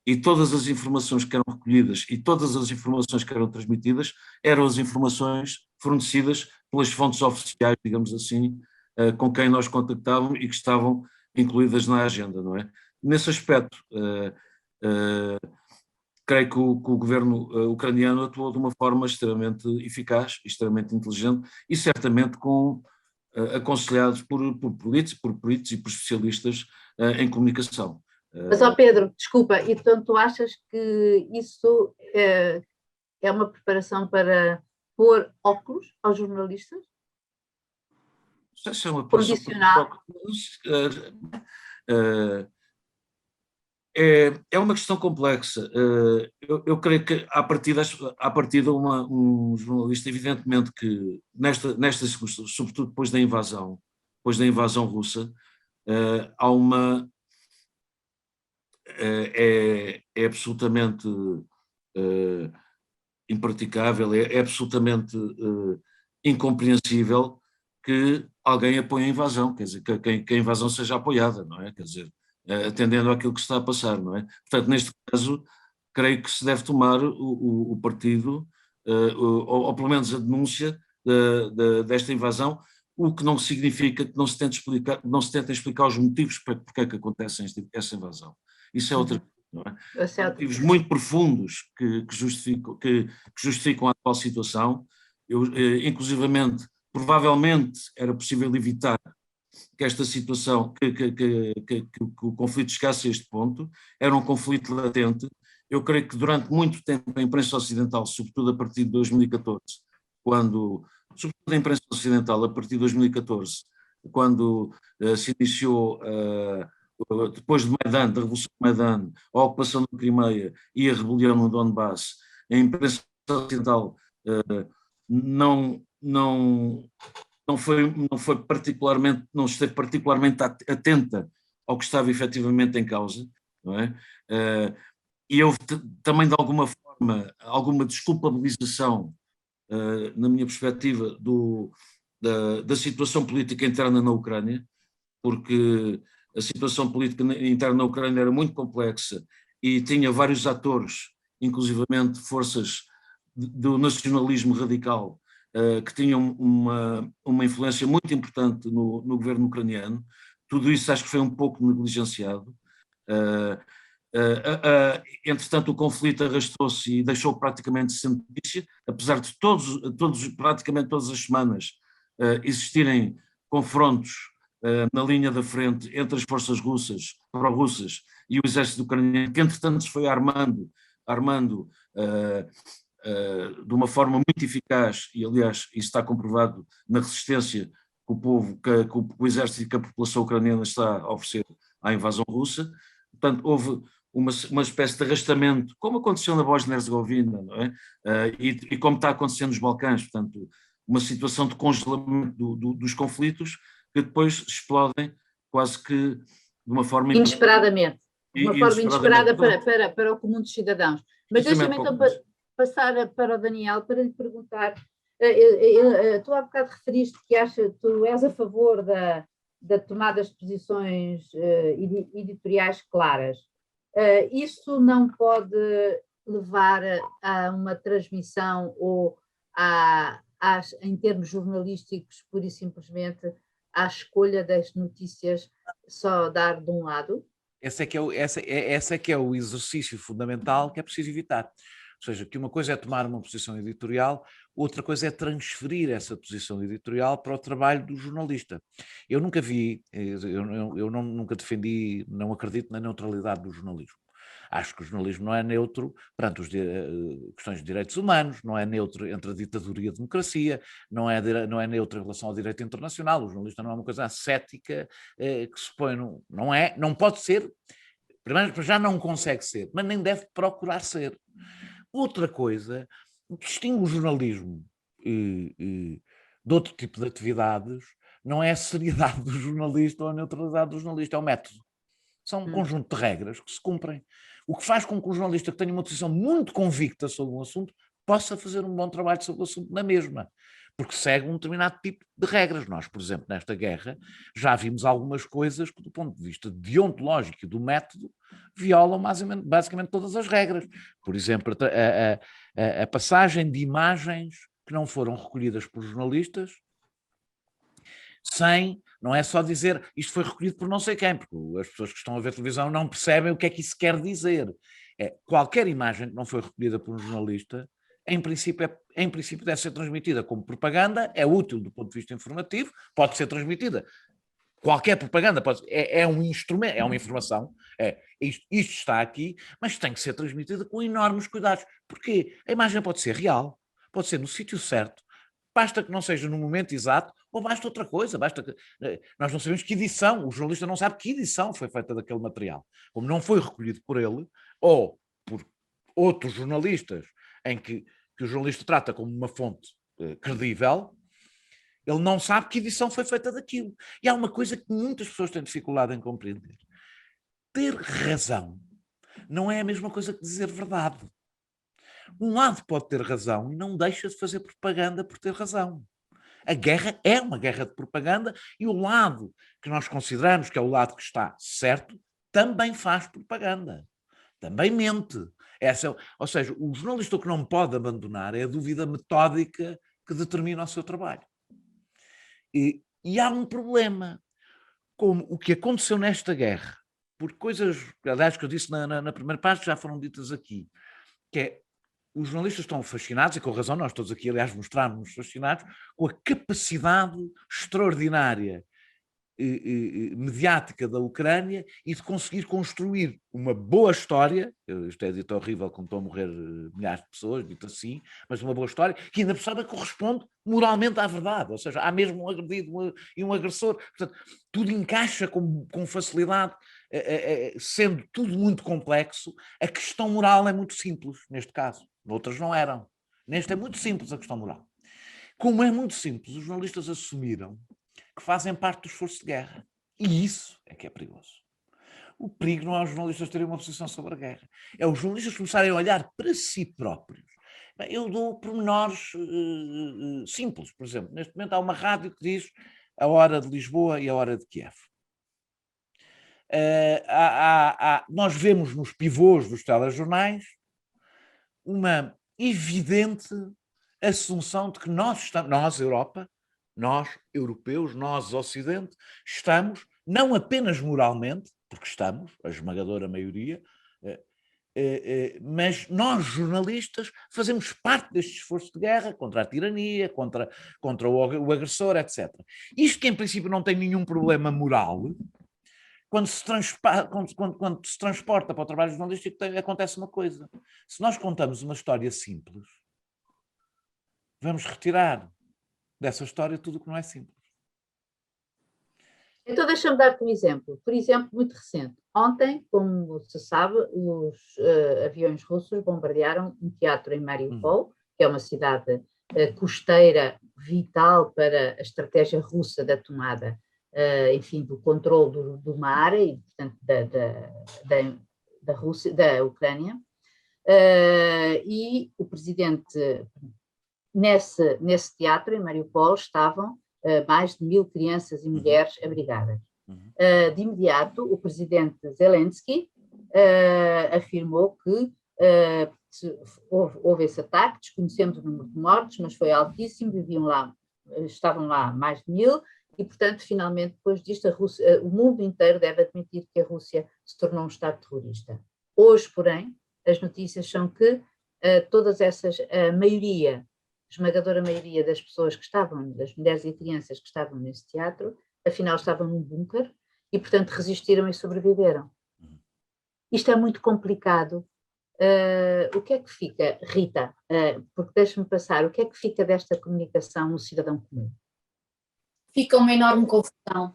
e todas as informações que eram recolhidas e todas as informações que eram transmitidas eram as informações fornecidas pelas fontes oficiais, digamos assim, com quem nós contactávamos e que estavam incluídas na agenda, não é? Nesse aspecto, creio que o governo ucraniano atuou de uma forma extremamente eficaz, extremamente inteligente, e certamente aconselhados por políticos e por especialistas em comunicação. Mas, Pedro, desculpa, e portanto tu achas que isso é uma preparação para pôr óculos aos jornalistas? Isso é uma Condicionar? É uma questão complexa. Eu creio que, à partida um jornalista, evidentemente que nesta circunstância, sobretudo depois da invasão russa, há é absolutamente impraticável, é absolutamente incompreensível que alguém apoie a invasão, quer dizer, que a invasão seja apoiada, não é? Quer dizer, atendendo àquilo que se está a passar, não é? Portanto, neste caso, creio que se deve tomar o partido, ou pelo menos a denúncia desta invasão, o que não significa que não se tente explicar os motivos para porque é que acontece essa invasão. Isso é outra coisa, não é? Há motivos muito profundos que justificam a atual situação. Inclusivamente, provavelmente era possível evitar que esta situação, que o conflito chegasse a este ponto. Era um conflito latente. Eu creio que durante muito tempo a imprensa ocidental, sobretudo a partir de 2014, sobretudo a imprensa ocidental, a partir de 2014, quando se iniciou, depois de Maidan, da Revolução de Maidan, a ocupação da Crimeia e a rebelião no Donbass, a imprensa ocidental não esteve particularmente atenta ao que estava efetivamente em causa, não é? E houve também, de alguma forma, alguma desculpabilização, na minha perspectiva, da situação política interna na Ucrânia, porque a situação política interna na Ucrânia era muito complexa e tinha vários atores, inclusivamente forças do nacionalismo radical, que tinham uma influência muito importante no governo ucraniano. Tudo isso acho que foi um pouco negligenciado. Entretanto, o conflito arrastou-se e deixou praticamente sem notícia, apesar de praticamente todas as semanas existirem confrontos na linha da frente entre as forças russas, pró-russas, e o exército ucraniano, que entretanto se foi armando de uma forma muito eficaz, e aliás isso está comprovado na resistência que o povo, que o exército e que a população ucraniana está a oferecer à invasão russa. Portanto, houve uma espécie de arrastamento, como aconteceu na Bósnia-Herzegovina, não é? E como está acontecendo nos Balcãs, portanto, uma situação de congelamento dos conflitos que depois explodem quase que de uma forma inesperadamente, inesperada para o comum dos cidadãos. Mas deixa-me então passar para o Daniel para lhe perguntar, tu há bocado referiste que tu és a favor da tomada de posições editoriais claras. Isso não pode levar a uma transmissão ou em termos jornalísticos, pura e simplesmente, à escolha das notícias só dar de um lado? Esse é que é o exercício fundamental que é preciso evitar. Ou seja, que uma coisa é tomar uma posição editorial, outra coisa é transferir essa posição editorial para o trabalho do jornalista. Eu nunca nunca defendi, não acredito na neutralidade do jornalismo. Acho que o jornalismo não é neutro perante as questões de direitos humanos, não é neutro entre a ditadura e a democracia, não é neutro em relação ao direito internacional. O jornalista não é uma coisa ascética que se põe, não pode ser, primeiro já não consegue ser, mas nem deve procurar ser. Outra coisa, distingue o jornalismo de outro tipo de atividades, não é a seriedade do jornalista ou a neutralidade do jornalista, é o método. São um conjunto de regras que se cumprem. O que faz com que o jornalista que tenha uma posição muito convicta sobre um assunto possa fazer um bom trabalho sobre o assunto na mesma, porque segue um determinado tipo de regras. Nós, por exemplo, nesta guerra, já vimos algumas coisas que, do ponto de vista deontológico e do método, violam basicamente todas as regras. Por exemplo, a passagem de imagens que não foram recolhidas por jornalistas, não é só dizer isto foi recolhido por não sei quem, porque as pessoas que estão a ver televisão não percebem o que é que isso quer dizer. Qualquer imagem que não foi recolhida por um jornalista, em princípio deve ser transmitida como propaganda, é útil do ponto de vista informativo, pode ser transmitida. Qualquer propaganda é um instrumento, é uma informação, isto está aqui, mas tem que ser transmitida com enormes cuidados, porque a imagem pode ser real, pode ser no sítio certo, basta que não seja no momento exato, ou basta outra coisa, nós não sabemos que edição, o jornalista não sabe que edição foi feita daquele material, como não foi recolhido por ele, ou por outros jornalistas, em que o jornalista trata como uma fonte credível, ele não sabe que edição foi feita daquilo. E há uma coisa que muitas pessoas têm dificuldade em compreender. Ter razão não é a mesma coisa que dizer verdade. Um lado pode ter razão e não deixa de fazer propaganda por ter razão. A guerra é uma guerra de propaganda e o lado que nós consideramos que é o lado que está certo também faz propaganda, também mente. Ou seja, o jornalista que não pode abandonar é a dúvida metódica que determina o seu trabalho. E há um problema, como o que aconteceu nesta guerra, por coisas, aliás, que eu disse na primeira parte, já foram ditas aqui, que é, os jornalistas estão fascinados, e com razão, nós todos aqui, aliás, mostramos-nos fascinados, com a capacidade extraordinária mediática da Ucrânia e de conseguir construir uma boa história, isto é dito horrível como estão a morrer milhares de pessoas, dito assim, mas uma boa história, que ainda por cima corresponde moralmente à verdade, ou seja, há mesmo um agredido e um agressor, portanto, tudo encaixa com facilidade, sendo tudo muito complexo, a questão moral é muito simples, neste caso, noutras não eram. Neste é muito simples a questão moral. Como é muito simples, os jornalistas assumiram que fazem parte do esforço de guerra. E isso é que é perigoso. O perigo não é os jornalistas terem uma posição sobre a guerra. É os jornalistas começarem a olhar para si próprios. Eu dou pormenores simples, por exemplo. Neste momento há uma rádio que diz a hora de Lisboa e a hora de Kiev. Nós vemos nos pivôs dos telejornais uma evidente assunção de que nós, Europa, nós, europeus, nós, Ocidente, estamos, não apenas moralmente, porque estamos, a esmagadora maioria, mas nós, jornalistas, fazemos parte deste esforço de guerra contra a tirania, contra o agressor, etc. Isto que, em princípio, não tem nenhum problema moral, quando se transporta para o trabalho jornalístico, acontece uma coisa. Se nós contamos uma história simples, vamos retirar dessa história tudo o que não é simples. Então deixa-me dar-te um exemplo. Por exemplo, muito recente. Ontem, como se sabe, os aviões russos bombardearam um teatro em Mariupol, que é uma cidade costeira vital para a estratégia russa da tomada, enfim, do controle do mar e, portanto, da Rússia, da Ucrânia. E o presidente... Nesse teatro, em Mariupol, estavam mais de 1000 crianças e mulheres abrigadas. De imediato, o presidente Zelensky afirmou que houve esse ataque, desconhecemos o número de mortos, mas foi altíssimo, estavam lá mais de 1000, e, portanto, finalmente, depois disto, o mundo inteiro deve admitir que a Rússia se tornou um Estado terrorista. Hoje, porém, as notícias são que todas essas, esmagadora maioria das pessoas que estavam, das mulheres e crianças que estavam nesse teatro, afinal estavam num bunker e, portanto, resistiram e sobreviveram. Isto é muito complicado. O que é que fica, Rita, porque deixa-me passar, o que é que fica desta comunicação no cidadão comum? Fica uma enorme confusão.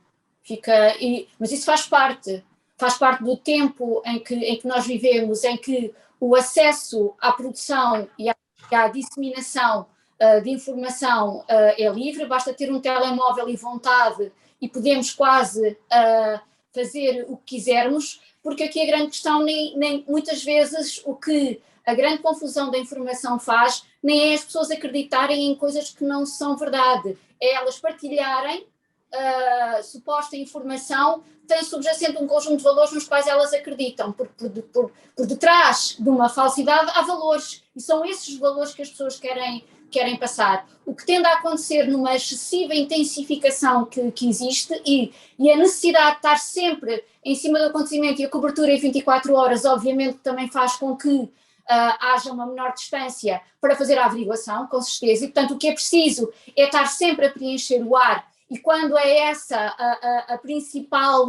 Mas isso faz parte do tempo em que nós vivemos, em que o acesso à produção e à disseminação de informação é livre, basta ter um telemóvel e vontade e podemos quase fazer o que quisermos, porque aqui a grande questão, nem muitas vezes o que a grande confusão da informação faz, nem é as pessoas acreditarem em coisas que não são verdade, é elas partilharem suposta informação, tem subjacente um conjunto de valores nos quais elas acreditam, porque por detrás de uma falsidade há valores, e são esses valores que as pessoas querem passar. O que tende a acontecer numa excessiva intensificação que existe e a necessidade de estar sempre em cima do acontecimento, e a cobertura em 24 horas, obviamente, também faz com que haja uma menor distância para fazer a averiguação, com certeza, e portanto o que é preciso é estar sempre a preencher o ar, e quando é essa a principal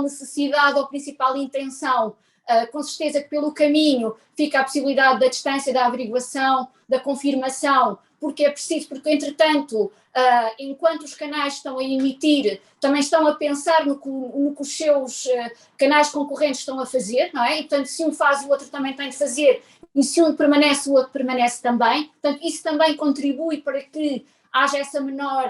necessidade ou a principal intenção, com certeza que pelo caminho fica a possibilidade da distância, da averiguação, da confirmação, porque é preciso, porque entretanto, enquanto os canais estão a emitir, também estão a pensar no que os seus canais concorrentes estão a fazer, não é? E portanto, se um faz, o outro também tem de fazer, e se um permanece, o outro permanece também. Portanto, isso também contribui para que haja essa menor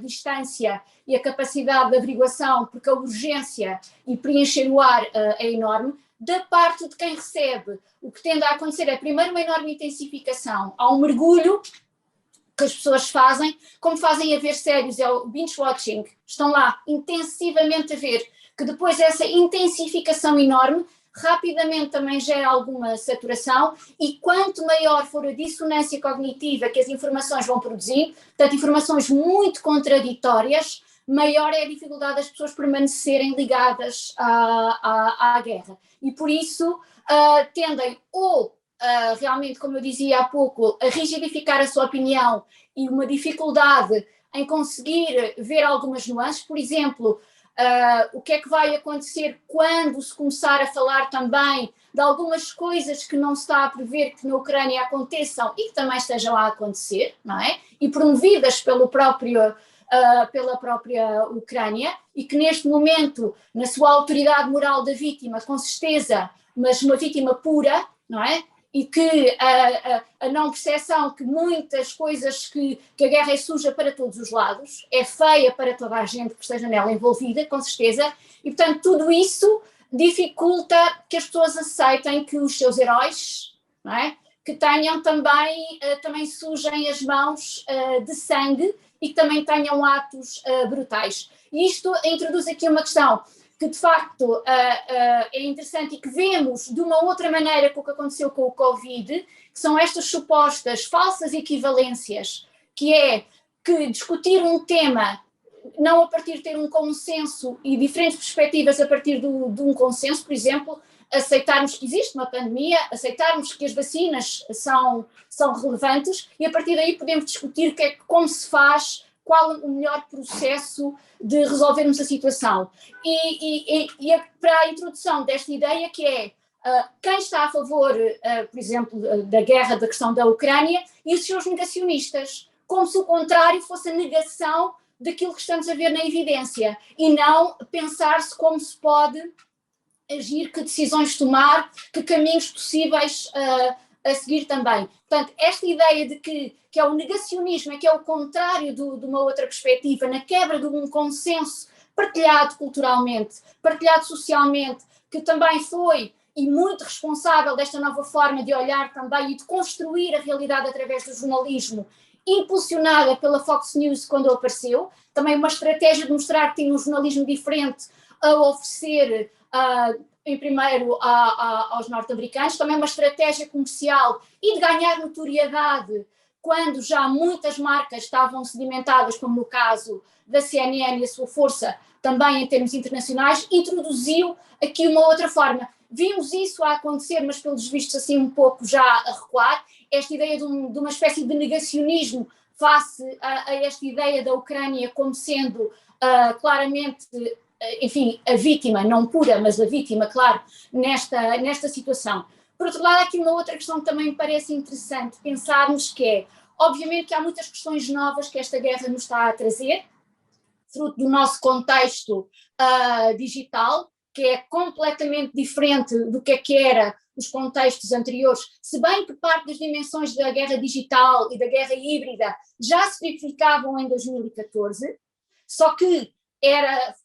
distância e a capacidade de averiguação, porque a urgência e preencher o ar é enorme. da parte de quem recebe. O que tende a acontecer é, primeiro, uma enorme intensificação. Há um mergulho que as pessoas fazem, como fazem a ver séries, é o binge-watching. Estão lá intensivamente a ver, que depois essa intensificação enorme rapidamente também gera alguma saturação, e quanto maior for a dissonância cognitiva que as informações vão produzindo, portanto, informações muito contraditórias, maior é a dificuldade das pessoas permanecerem ligadas à guerra. E por isso tendem ou realmente, como eu dizia há pouco, a rigidificar a sua opinião e uma dificuldade em conseguir ver algumas nuances. Por exemplo, o que é que vai acontecer quando se começar a falar também de algumas coisas que não se está a prever que na Ucrânia aconteçam e que também estejam a acontecer, não é? E promovidas pela própria Ucrânia, e que neste momento, na sua autoridade moral da vítima, com certeza, mas uma vítima pura, não é? E que a não percepção que muitas coisas que a guerra é suja para todos os lados, é feia para toda a gente que esteja nela envolvida, com certeza, e portanto tudo isso dificulta que as pessoas aceitem que os seus heróis, não é? Que tenham também sujem as mãos de sangue e que também tenham atos brutais. E isto introduz aqui uma questão que de facto é interessante e que vemos de uma outra maneira com o que aconteceu com o Covid, que são estas supostas falsas equivalências, que é que discutir um tema não a partir de ter um consenso e diferentes perspectivas a partir de um consenso, por exemplo, aceitarmos que existe uma pandemia, aceitarmos que as vacinas são relevantes, e a partir daí podemos discutir como se faz, qual o melhor processo de resolvermos a situação. E para a introdução desta ideia, que é quem está a favor, por exemplo, da guerra, da questão da Ucrânia, e os seus negacionistas, como se o contrário fosse a negação daquilo que estamos a ver na evidência, e não pensar-se como se pode agir, que decisões tomar, que caminhos possíveis a seguir também. Portanto, esta ideia de que é o negacionismo, que é o contrário de uma outra perspectiva, na quebra de um consenso partilhado culturalmente, partilhado socialmente, que também foi e muito responsável desta nova forma de olhar também e de construir a realidade através do jornalismo, impulsionada pela Fox News quando apareceu, também uma estratégia de mostrar que tinha um jornalismo diferente a oferecer em primeiro aos norte-americanos, também uma estratégia comercial e de ganhar notoriedade quando já muitas marcas estavam sedimentadas, como no caso da CNN e a sua força também em termos internacionais, introduziu aqui uma outra forma. Vimos isso a acontecer, mas pelos vistos assim um pouco já a recuar, esta ideia de uma espécie de negacionismo face a esta ideia da Ucrânia como sendo claramente, enfim, a vítima, não pura, mas a vítima, claro, nesta situação. Por outro lado, há aqui uma outra questão que também me parece interessante pensarmos, que é, obviamente que há muitas questões novas que esta guerra nos está a trazer, fruto do nosso contexto digital, que é completamente diferente do que era os contextos anteriores, se bem que parte das dimensões da guerra digital e da guerra híbrida já se verificavam em 2014, só que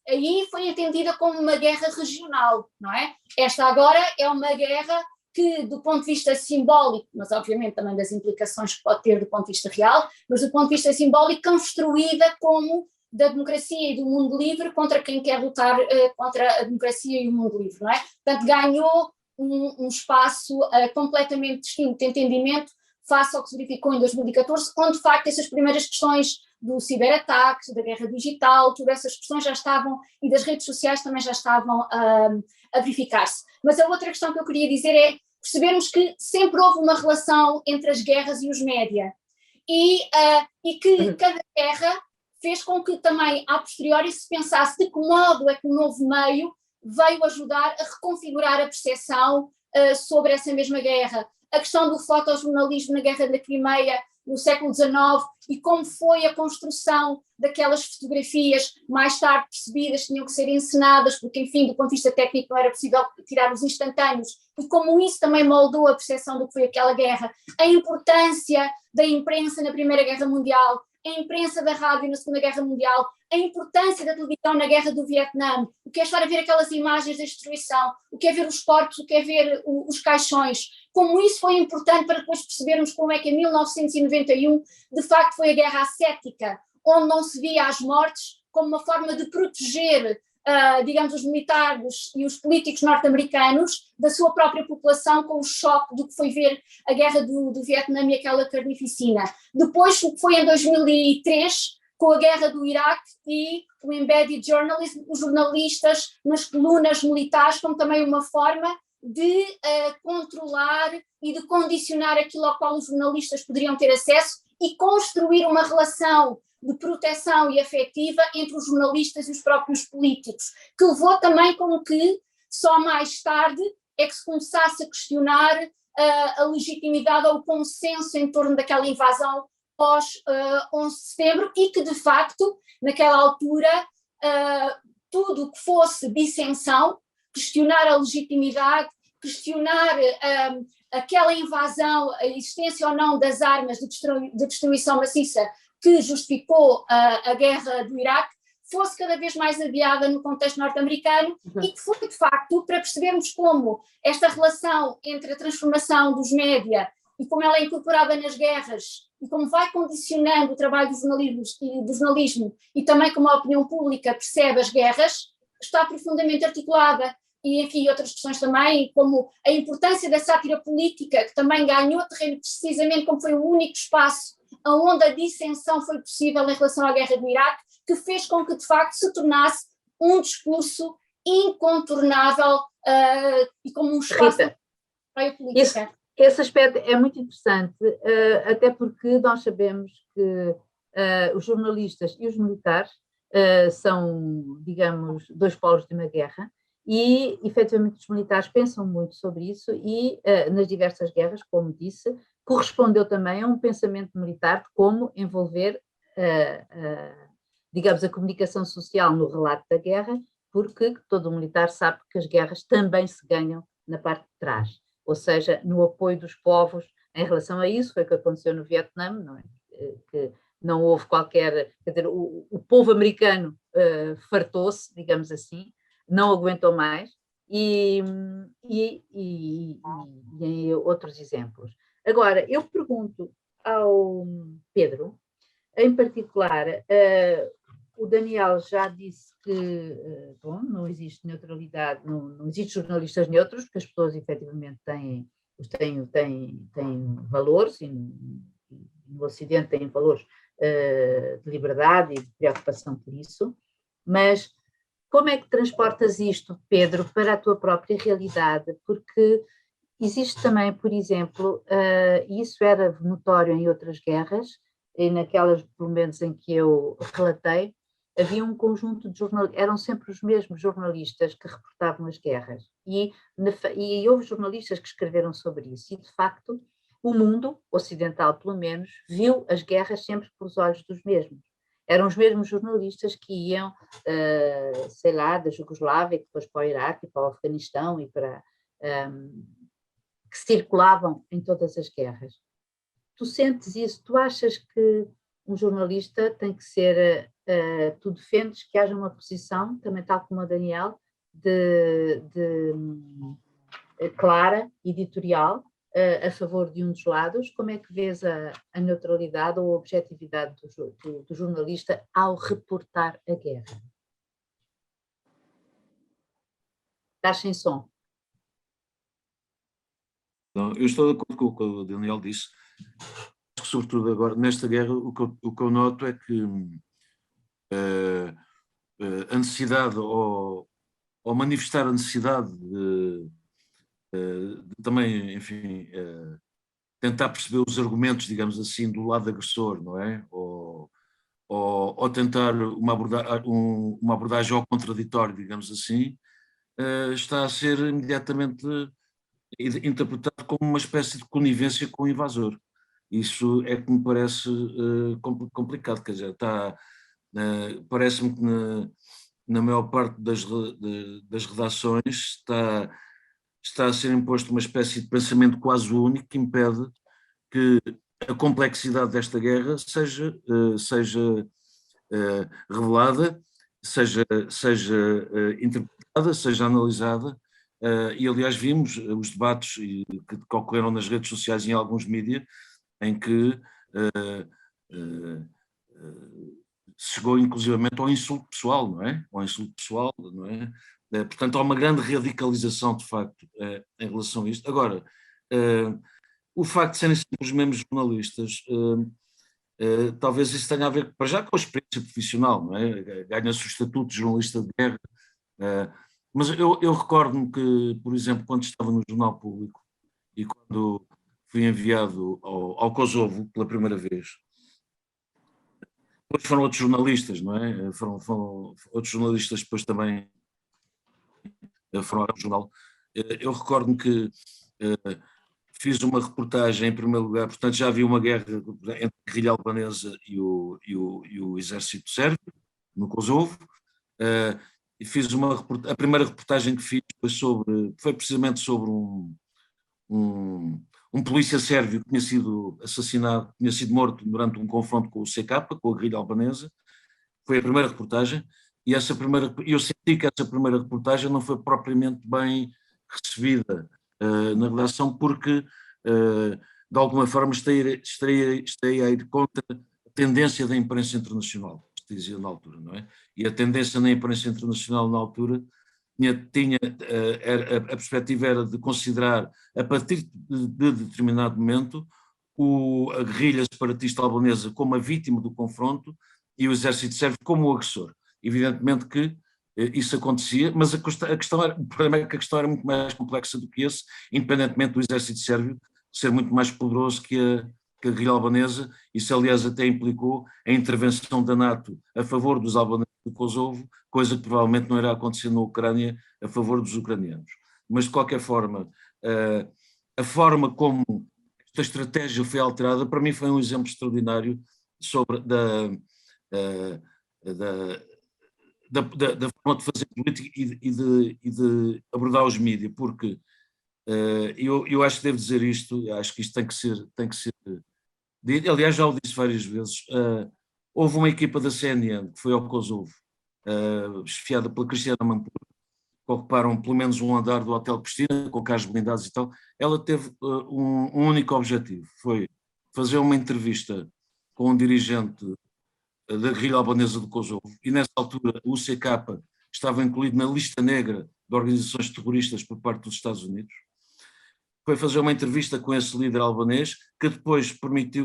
aí foi entendida como uma guerra regional, não é? Esta agora é uma guerra que, do ponto de vista simbólico, mas obviamente também das implicações que pode ter do ponto de vista real, mas do ponto de vista simbólico, construída como da democracia e do mundo livre contra quem quer lutar contra a democracia e o mundo livre, não é? Portanto, ganhou um espaço completamente distinto de entendimento face ao que se verificou em 2014, onde de facto essas primeiras questões do ciberataque, da guerra digital, todas essas questões já estavam, e das redes sociais também já estavam a verificar-se. Mas a outra questão que eu queria dizer é percebermos que sempre houve uma relação entre as guerras e os média, e que cada guerra fez com que também, a posteriori, se pensasse de que modo é que o novo meio veio ajudar a reconfigurar a percepção sobre essa mesma guerra. A questão do fotojornalismo na Guerra da Crimeia no século XIX e como foi a construção daquelas fotografias mais tarde percebidas que tinham que ser encenadas, porque, enfim, do ponto de vista técnico não era possível tirar os instantâneos, e como isso também moldou a percepção do que foi aquela guerra, a importância da imprensa na Primeira Guerra Mundial, a imprensa da rádio na Segunda Guerra Mundial, a importância da televisão na Guerra do Vietnã, o que é estar a ver aquelas imagens da destruição, o que é ver os corpos, o que é ver os caixões, como isso foi importante para depois percebermos como é que em 1991 de facto foi a guerra ascética, onde não se via as mortes como uma forma de proteger, digamos, os militares e os políticos norte-americanos da sua própria população com o choque do que foi ver a guerra do Vietnã e aquela carnificina. Depois foi em 2003, com a guerra do Iraque e o embedded journalism, os jornalistas nas colunas militares, como também uma forma de controlar e de condicionar aquilo ao qual os jornalistas poderiam ter acesso e construir uma relação de proteção e afetiva entre os jornalistas e os próprios políticos, que levou também com que só mais tarde é que se começasse a questionar a legitimidade ou o consenso em torno daquela invasão pós 11 de setembro e que de facto naquela altura tudo o que fosse dissensão, questionar a legitimidade, questionar aquela invasão, a existência ou não das armas de destruição maciça que justificou a guerra do Iraque, fosse cada vez mais adiada no contexto norte-americano e que foi, de facto, para percebermos como esta relação entre a transformação dos média e como ela é incorporada nas guerras e como vai condicionando o trabalho do jornalismo e também como a opinião pública percebe as guerras, está profundamente articulada. E, enfim, outras questões também, como a importância da sátira política, que também ganhou terreno precisamente como foi o único espaço onde a dissensão foi possível em relação à guerra do Iraque, que fez com que, de facto, se tornasse um discurso incontornável e como um espaço para a política. Esse aspecto é muito interessante, até porque nós sabemos que os jornalistas e os militares são, digamos, dois polos de uma guerra, e, efetivamente, os militares pensam muito sobre isso e, nas diversas guerras, como disse, correspondeu também a um pensamento militar de como envolver, digamos, a comunicação social no relato da guerra, porque todo militar sabe que as guerras também se ganham na parte de trás, ou seja, no apoio dos povos em relação a isso. Foi o que aconteceu no Vietnã, não é? Que não houve qualquer, quer dizer, o povo americano fartou-se, digamos assim, não aguentou mais, e em outros exemplos. Agora, eu pergunto ao Pedro, em particular, o Daniel já disse que bom, não existe neutralidade, não existe jornalistas neutros, porque as pessoas efetivamente têm valores, e no Ocidente têm valores de liberdade e de preocupação por isso, mas como é que transportas isto, Pedro, para a tua própria realidade? Porque existe também, por exemplo, e isso era notório em outras guerras, e naquelas, pelo menos, em que eu relatei, havia um conjunto de jornalistas, eram sempre os mesmos jornalistas que reportavam as guerras, e houve jornalistas que escreveram sobre isso, e de facto o mundo ocidental, pelo menos, viu as guerras sempre pelos olhos dos mesmos. Eram os mesmos jornalistas que iam, sei lá, da Jugoslávia, depois para o Iraque, para o Afeganistão e para... que circulavam em todas as guerras. Tu sentes isso? Tu achas que um jornalista tem que ser... tu defendes que haja uma posição, também tal como a Daniel, clara, editorial, a favor de um dos lados? Como é que vês a neutralidade ou a objetividade do jornalista ao reportar a guerra? Estás sem som. Não, eu estou de acordo com o que o Daniel disse. Acho que, sobretudo agora, nesta guerra, o que eu noto é que a necessidade, ou manifestar a necessidade de também, enfim, tentar perceber os argumentos, digamos assim, do lado agressor, não é? Ou tentar uma abordagem ao contraditório, digamos assim, está a ser imediatamente interpretado como uma espécie de conivência com o invasor. Isso é que me parece complicado, quer dizer, parece-me que na maior parte das redações está a ser imposto uma espécie de pensamento quase único que impede que a complexidade desta guerra seja revelada, seja interpretada, seja analisada, e aliás vimos os debates que ocorreram nas redes sociais e em alguns mídias, em que chegou inclusivamente ao insulto pessoal, não é? Ao insulto pessoal, não é? Portanto, há uma grande radicalização, de facto, em relação a isto. Agora, o facto de serem sempre os mesmos jornalistas, talvez isso tenha a ver, para já, com a experiência profissional, não é? Ganha-se o estatuto de jornalista de guerra, mas eu recordo-me que, por exemplo, quando estava no Jornal Público e quando fui enviado ao Kosovo pela primeira vez, depois foram outros jornalistas, não é? Foram outros jornalistas depois também foram ao jornal. Eu recordo-me que fiz uma reportagem em primeiro lugar, portanto já havia uma guerra entre a guerrilha albanesa e o exército sérvio, no Kosovo, e fiz a primeira reportagem que fiz foi precisamente sobre um polícia sérvio que tinha sido assassinado, tinha sido morto durante um confronto com o CK, com a guerrilha albanesa. Foi a primeira reportagem, e eu senti que essa primeira reportagem não foi propriamente bem recebida na redação, porque de alguma forma estaria a ir contra a tendência da imprensa internacional, que se dizia na altura, não é? E a tendência na imprensa internacional na altura a perspectiva era de considerar, a partir de determinado momento, a guerrilha separatista albanesa como a vítima do confronto e o exército sérvio como o agressor. Evidentemente que isso acontecia, mas o problema é que a questão era muito mais complexa do que esse, independentemente do exército sérvio ser muito mais poderoso que a guerrilha albanesa. Isso, aliás, até implicou a intervenção da NATO a favor dos albaneses do Kosovo, coisa que provavelmente não irá acontecer na Ucrânia a favor dos ucranianos. Mas, de qualquer forma, a forma como esta estratégia foi alterada, para mim foi um exemplo extraordinário da forma de fazer política e de abordar os mídias, porque eu acho que devo dizer isto, acho que isto tem que ser aliás já o disse várias vezes, houve uma equipa da CNN que foi ao Kosovo, chefiada pela Cristiana Mampur, que ocuparam pelo menos um andar do Hotel Cristina, com carros blindados e tal. Ela teve um único objetivo, foi fazer uma entrevista com um dirigente da guerrilha albanesa do Kosovo, e nessa altura o UCK estava incluído na lista negra de organizações terroristas por parte dos Estados Unidos. Foi fazer uma entrevista com esse líder albanês, que depois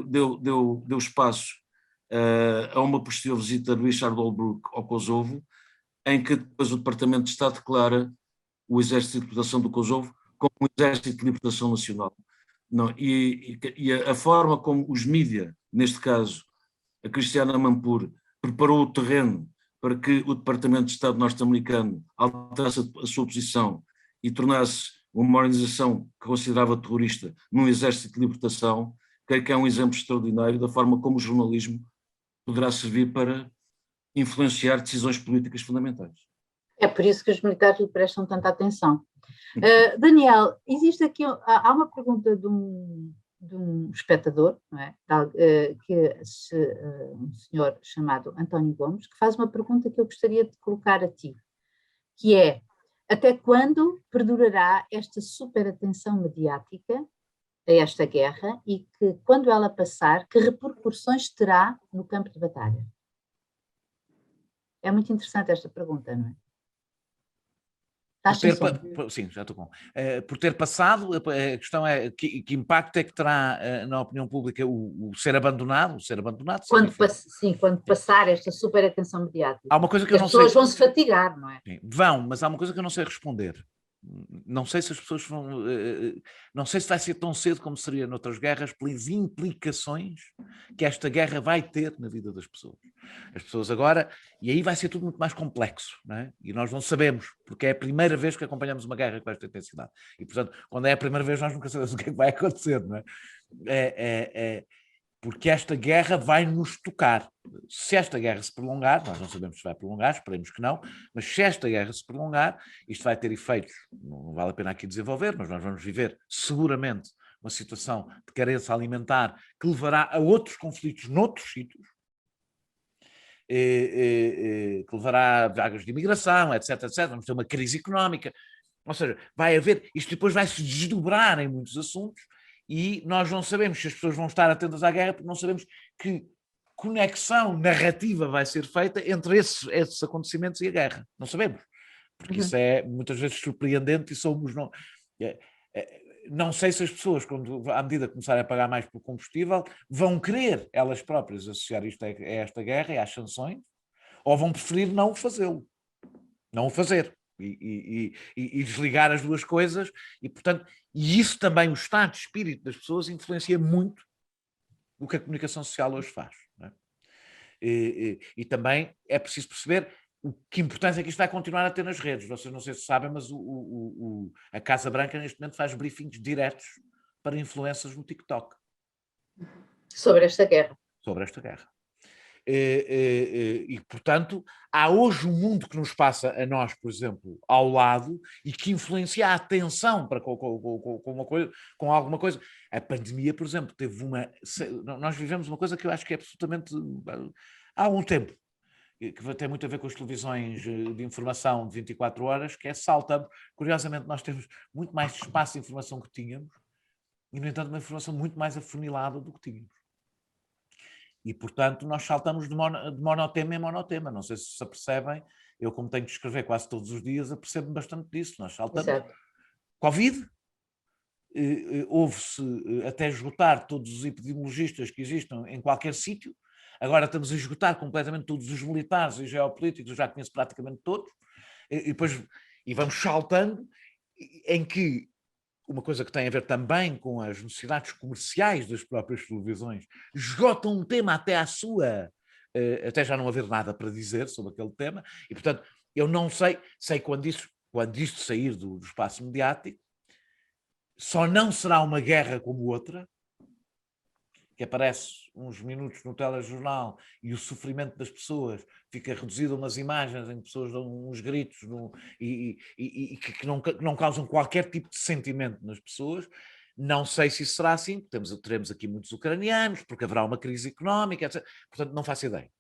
deu espaço a uma posterior visita de Richard Holbrooke ao Kosovo, em que depois o Departamento de Estado declara o Exército de Libertação do Kosovo como um Exército de Libertação Nacional. Não, e a forma como os mídias, neste caso a Cristiana Mampur, preparou o terreno para que o Departamento de Estado norte-americano alterasse a sua posição e tornasse uma organização que considerava terrorista num exército de libertação, creio que é um exemplo extraordinário da forma como o jornalismo poderá servir para influenciar decisões políticas fundamentais. É por isso que os militares lhe prestam tanta atenção. Daniel, existe aqui, há uma pergunta de um espectador, não é? Um senhor chamado António Gomes, que faz uma pergunta que eu gostaria de colocar a ti, que é: até quando perdurará esta superatenção mediática a esta guerra e que, quando ela passar, que repercussões terá no campo de batalha? É muito interessante esta pergunta, não é? Sim, já estou com. Por ter passado, a questão é que impacto é que terá na opinião pública o ser abandonado? O ser abandonado? Quando passar esta superatenção mediática. Há uma coisa que eu não sei. As pessoas vão se fatigar, não é? Sim, vão, mas há uma coisa que eu não sei responder. Não sei se as pessoas vão. Não sei se vai ser tão cedo como seria noutras guerras, pelas implicações que esta guerra vai ter na vida das pessoas. As pessoas agora. E aí vai ser tudo muito mais complexo, não é? E nós não sabemos, porque é a primeira vez que acompanhamos uma guerra com esta intensidade. E, portanto, quando é a primeira vez, nós nunca sabemos o que é que vai acontecer, não é? Porque esta guerra vai nos tocar. Se esta guerra se prolongar, nós não sabemos se vai prolongar, esperemos que não, mas se esta guerra se prolongar, isto vai ter efeitos, não vale a pena aqui desenvolver, mas nós vamos viver seguramente uma situação de carência alimentar que levará a outros conflitos noutros sítios, que levará a vagas de imigração, etc, etc. Vamos ter uma crise económica. Ou seja, vai haver, isto depois vai se desdobrar em muitos assuntos e nós não sabemos se as pessoas vão estar atentas à guerra, porque não sabemos que conexão narrativa vai ser feita entre esses acontecimentos e a guerra. Não sabemos. Porque isso é muitas vezes surpreendente e somos... Não sei se as pessoas, à medida que começarem a pagar mais pelo combustível, vão querer elas próprias associar isto a esta guerra e às sanções, ou vão preferir não fazê-lo. Não o fazer. E desligar as duas coisas. E, portanto, isso também, o estado de espírito das pessoas influencia muito o que a comunicação social hoje faz. Não é? E também é preciso perceber que importância é que isto vai continuar a ter nas redes. Vocês não sei se sabem, mas a Casa Branca neste momento faz briefings diretos para influencers no TikTok. Sobre esta guerra. Sobre esta guerra. E, portanto, há hoje um mundo que nos passa a nós, por exemplo, ao lado e que influencia a atenção para com alguma coisa. A pandemia, por exemplo, teve uma... Nós vivemos uma coisa que eu acho que é absolutamente... Há um tempo, que tem muito a ver com as televisões de informação de 24 horas, que é saltamos. Curiosamente, nós temos muito mais espaço de informação que tínhamos e, no entanto, uma informação muito mais afunilada do que tínhamos. E, portanto, nós saltamos de monotema em monotema. Não sei se se apercebem, eu como tenho que escrever quase todos os dias, apercebo-me bastante disso. Nós saltamos. Exato. Covid, houve-se até esgotar todos os epidemiologistas que existam em qualquer sítio. Agora estamos a esgotar completamente todos os militares e geopolíticos, eu já conheço praticamente todos. E vamos saltando, em que uma coisa que tem a ver também com as necessidades comerciais das próprias televisões, esgotam um tema até até já não haver nada para dizer sobre aquele tema, e portanto eu não sei quando isto sair do espaço mediático, só não será uma guerra como outra, que aparece uns minutos no telejornal e o sofrimento das pessoas fica reduzido a umas imagens em que pessoas dão uns gritos e que não causam qualquer tipo de sentimento nas pessoas. Não sei se isso será assim, teremos aqui muitos ucranianos, porque haverá uma crise económica, etc. Portanto, não faço ideia.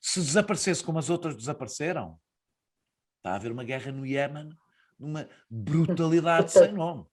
Se desaparecesse como as outras desapareceram, está a haver uma guerra no Iémen, numa brutalidade sem nome.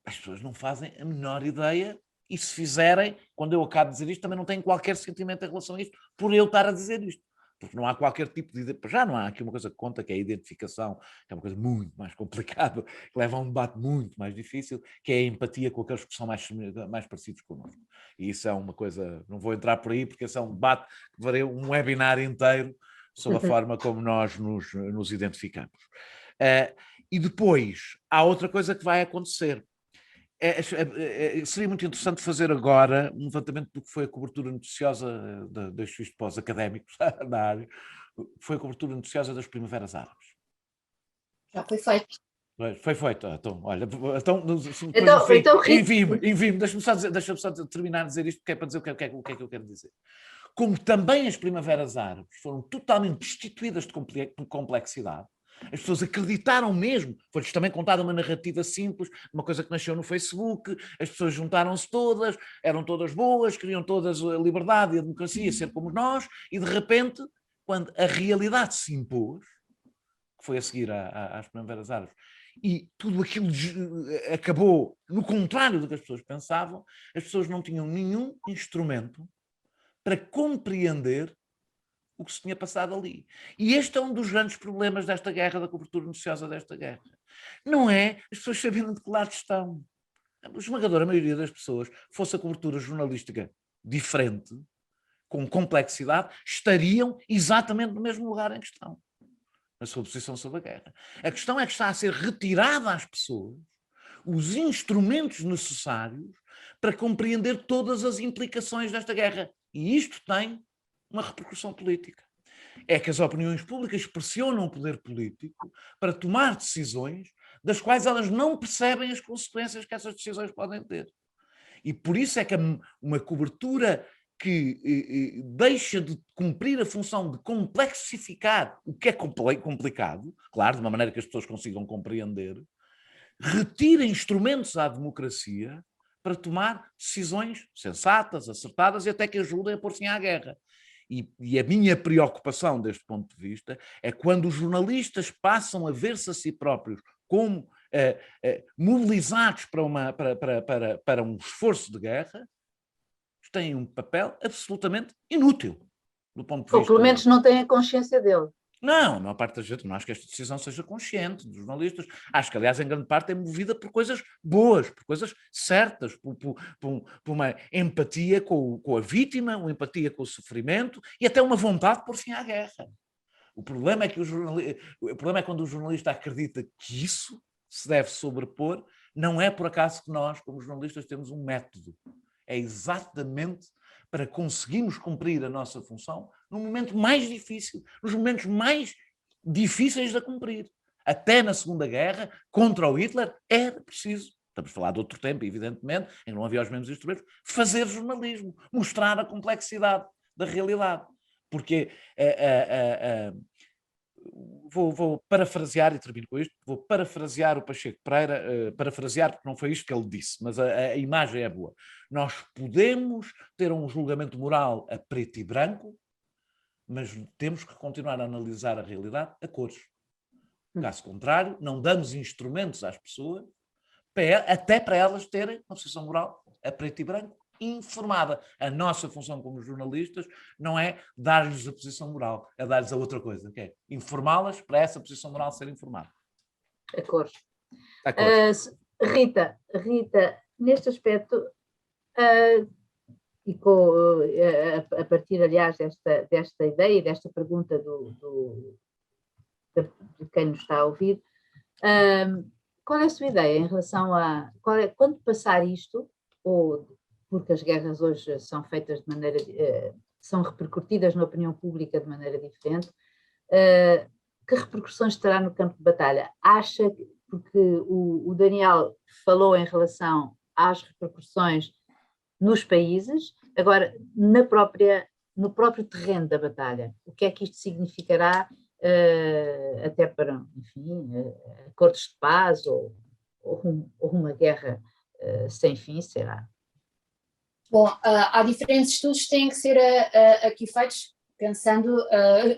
As pessoas não fazem a menor ideia e se fizerem, quando eu acabo de dizer isto, também não têm qualquer sentimento em relação a isto, por eu estar a dizer isto. Porque não há qualquer tipo de... Já não há aqui uma coisa que conta, que é a identificação, que é uma coisa muito mais complicada, que leva a um debate muito mais difícil, que é a empatia com aqueles que são mais parecidos connosco. E isso é uma coisa... Não vou entrar por aí, porque esse é um debate que varia um webinar inteiro sobre a forma como nós nos identificamos. E depois, há outra coisa que vai acontecer. Seria muito interessante fazer agora um levantamento do que foi a cobertura noticiosa dos vistos pós-académicos na área, foi a cobertura noticiosa das primaveras árabes. Já foi feito. Foi feito. Então, olha, envie-me, deixa-me só terminar de dizer isto, porque é para dizer o que é que eu quero dizer. Como também as primaveras árabes foram totalmente destituídas de complexidade, as pessoas acreditaram mesmo, foi-lhes também contada uma narrativa simples, uma coisa que nasceu no Facebook, as pessoas juntaram-se todas, eram todas boas, queriam todas a liberdade e a democracia, ser como nós, e de repente, quando a realidade se impôs, que foi a seguir às primaveras árabes, e tudo aquilo acabou no contrário do que as pessoas pensavam, as pessoas não tinham nenhum instrumento para compreender o que se tinha passado ali. E este é um dos grandes problemas desta guerra, da cobertura noticiosa desta guerra. Não é as pessoas saberem de que lado estão. A esmagadora maioria das pessoas, fosse a cobertura jornalística diferente, com complexidade, estariam exatamente no mesmo lugar em que estão, na sua posição sobre a guerra. A questão é que está a ser retirada às pessoas os instrumentos necessários para compreender todas as implicações desta guerra. E isto tem uma repercussão política. É que as opiniões públicas pressionam o poder político para tomar decisões das quais elas não percebem as consequências que essas decisões podem ter. E por isso é que uma cobertura que deixa de cumprir a função de complexificar o que é complicado, claro, de uma maneira que as pessoas consigam compreender, retira instrumentos à democracia para tomar decisões sensatas, acertadas e até que ajudem a pôr fim à guerra. E a minha preocupação deste ponto de vista é quando os jornalistas passam a ver-se a si próprios como mobilizados para um esforço de guerra, têm um papel absolutamente inútil do ponto de vista... Ou pelo menos não têm a consciência dele. Não, a maior parte da gente não acho que esta decisão seja consciente dos jornalistas. Acho que, aliás, em grande parte é movida por coisas boas, por coisas certas, por uma empatia com a vítima, uma empatia com o sofrimento e até uma vontade de pôr fim à guerra. O problema é que o problema é quando o jornalista acredita que isso se deve sobrepor, não é por acaso que nós, como jornalistas, temos um método. É exatamente para conseguirmos cumprir a nossa função no momento mais difícil, nos momentos mais difíceis de cumprir. Até na Segunda Guerra, contra o Hitler, era preciso, estamos a falar de outro tempo, evidentemente, em que não havia os mesmos instrumentos, fazer jornalismo, mostrar a complexidade da realidade. Porque vou parafrasear, e termino com isto, vou parafrasear o Pacheco Pereira, parafrasear porque não foi isto que ele disse, mas a imagem é boa. Nós podemos ter um julgamento moral a preto e branco, mas temos que continuar a analisar a realidade a cores. Caso contrário, não damos instrumentos às pessoas, até para elas terem uma posição moral a preto e branco, informada. A nossa função como jornalistas não é dar-lhes a posição moral, é dar-lhes a outra coisa, que é informá-las para essa posição moral ser informada. A cores. Rita, neste aspecto, e a partir, aliás, desta ideia e desta pergunta de quem nos está a ouvir, qual é a sua ideia em relação a... quando passar isto, ou porque as guerras hoje são feitas de maneira... são repercutidas na opinião pública de maneira diferente, que repercussões terá no campo de batalha? Acha, porque o Daniel falou em relação às repercussões nos países, agora no próprio terreno da batalha, o que é que isto significará até para, enfim, acordos de paz ou uma guerra sem fim, será? Bom, há diferentes estudos que têm que ser aqui feitos, pensando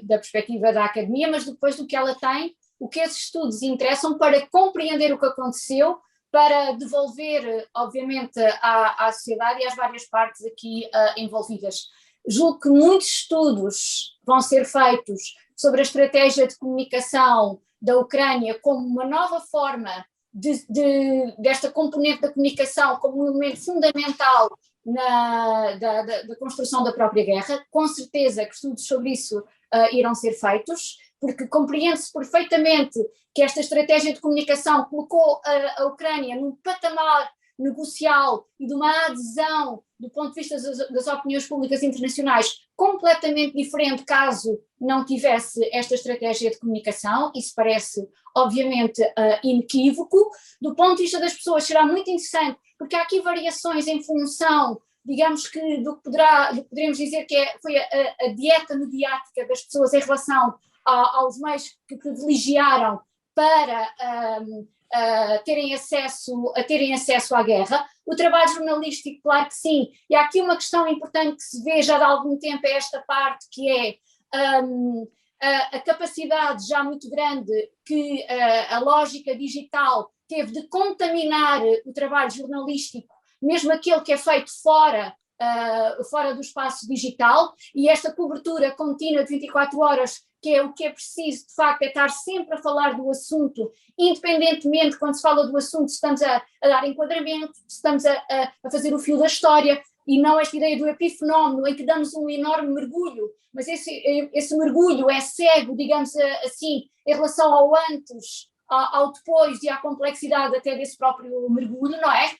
da perspectiva da academia, mas depois do que ela tem, o que esses estudos interessam para compreender o que aconteceu, para devolver, obviamente, à sociedade e às várias partes aqui envolvidas. Julgo que muitos estudos vão ser feitos sobre a estratégia de comunicação da Ucrânia como uma nova forma desta componente da comunicação como um elemento fundamental da construção da própria guerra. Com certeza que estudos sobre isso irão ser feitos, porque compreende-se perfeitamente que esta estratégia de comunicação colocou a Ucrânia num patamar negocial e de uma adesão do ponto de vista das opiniões públicas internacionais completamente diferente caso não tivesse esta estratégia de comunicação. Isso parece obviamente inequívoco. Do ponto de vista das pessoas será muito interessante, porque há aqui variações em função, digamos que do que poderemos dizer que foi a dieta mediática das pessoas em relação aos meios que privilegiaram para terem acesso à guerra. O trabalho jornalístico, claro que sim, e há aqui uma questão importante que se vê já de algum tempo, é esta parte que é a capacidade já muito grande que a lógica digital teve de contaminar o trabalho jornalístico, mesmo aquele que é feito fora do espaço digital, e esta cobertura contínua de 24 horas, que é o que é preciso, de facto, é estar sempre a falar do assunto, independentemente, quando se fala do assunto, se estamos a dar enquadramento, se estamos a fazer o fio da história, e não esta ideia do epifenómeno, em que damos um enorme mergulho, mas esse mergulho é cego, digamos assim, em relação ao antes, ao depois e à complexidade até desse próprio mergulho, não é?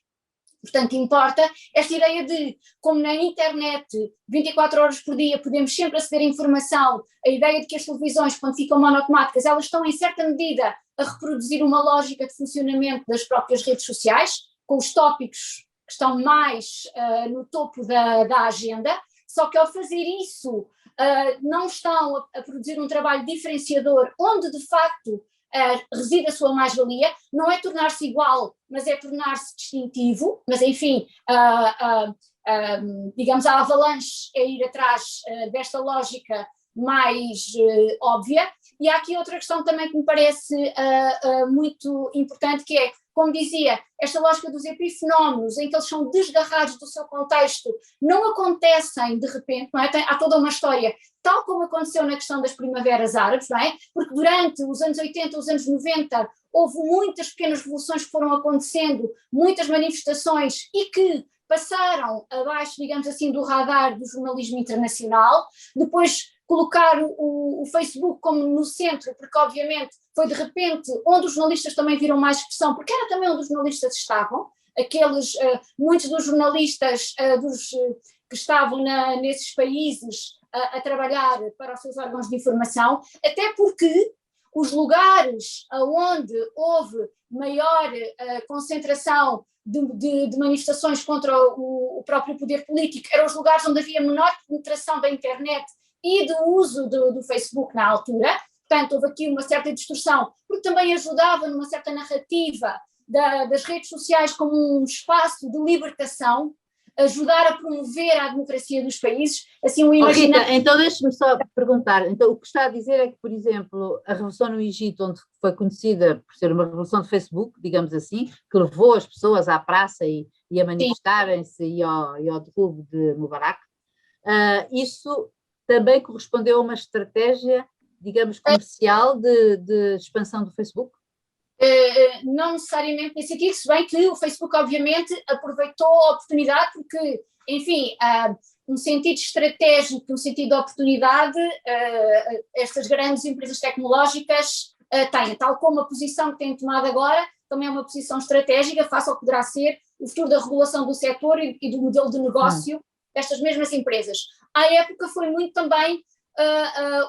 Portanto, importa esta ideia de, como na internet, 24 horas por dia, podemos sempre aceder à informação, a ideia de que as televisões, quando ficam monotemáticas, elas estão, em certa medida, a reproduzir uma lógica de funcionamento das próprias redes sociais, com os tópicos que estão mais no topo da agenda. só que ao fazer isso não estão a produzir um trabalho diferenciador onde de facto reside a sua mais-valia, não é tornar-se igual, mas é tornar-se distintivo, mas enfim, digamos, a avalanche é ir atrás desta lógica mais óbvia. E há aqui outra questão também que me parece muito importante, que é, como dizia, esta lógica dos epifenómenos, em que eles são desgarrados do seu contexto, não acontecem de repente, não é? Há toda uma história, tal como aconteceu na questão das primaveras árabes, não é? Porque durante os anos 80, os anos 90, houve muitas pequenas revoluções que foram acontecendo, muitas manifestações e que passaram abaixo, digamos assim, do radar do jornalismo internacional. Depois colocar o Facebook como no centro, porque obviamente foi de repente onde os jornalistas também viram mais expressão, porque era também onde os jornalistas estavam, muitos dos jornalistas que estavam nesses países a trabalhar para os seus órgãos de informação, até porque os lugares onde houve maior concentração de manifestações contra o próprio poder político eram os lugares onde havia menor penetração da internet e do uso do Facebook na altura. Portanto, houve aqui uma certa distorção, porque também ajudava numa certa narrativa das redes sociais como um espaço de libertação, ajudar a promover a democracia dos países. Assim, Rita, então deixe-me só perguntar, então o que está a dizer é que, por exemplo, a Revolução no Egito, onde foi conhecida por ser uma revolução de Facebook, digamos assim, que levou as pessoas à praça e a manifestarem-se e ao derrubo de Mubarak, isso também correspondeu a uma estratégia, digamos, comercial de expansão do Facebook? Não necessariamente nesse sentido, se bem que o Facebook obviamente aproveitou a oportunidade porque, enfim, um sentido estratégico, um sentido de oportunidade, estas grandes empresas tecnológicas têm, tal como a posição que têm tomado agora, também é uma posição estratégica face ao que poderá ser o futuro da regulação do setor e do modelo de negócio destas mesmas empresas. À época foi muito também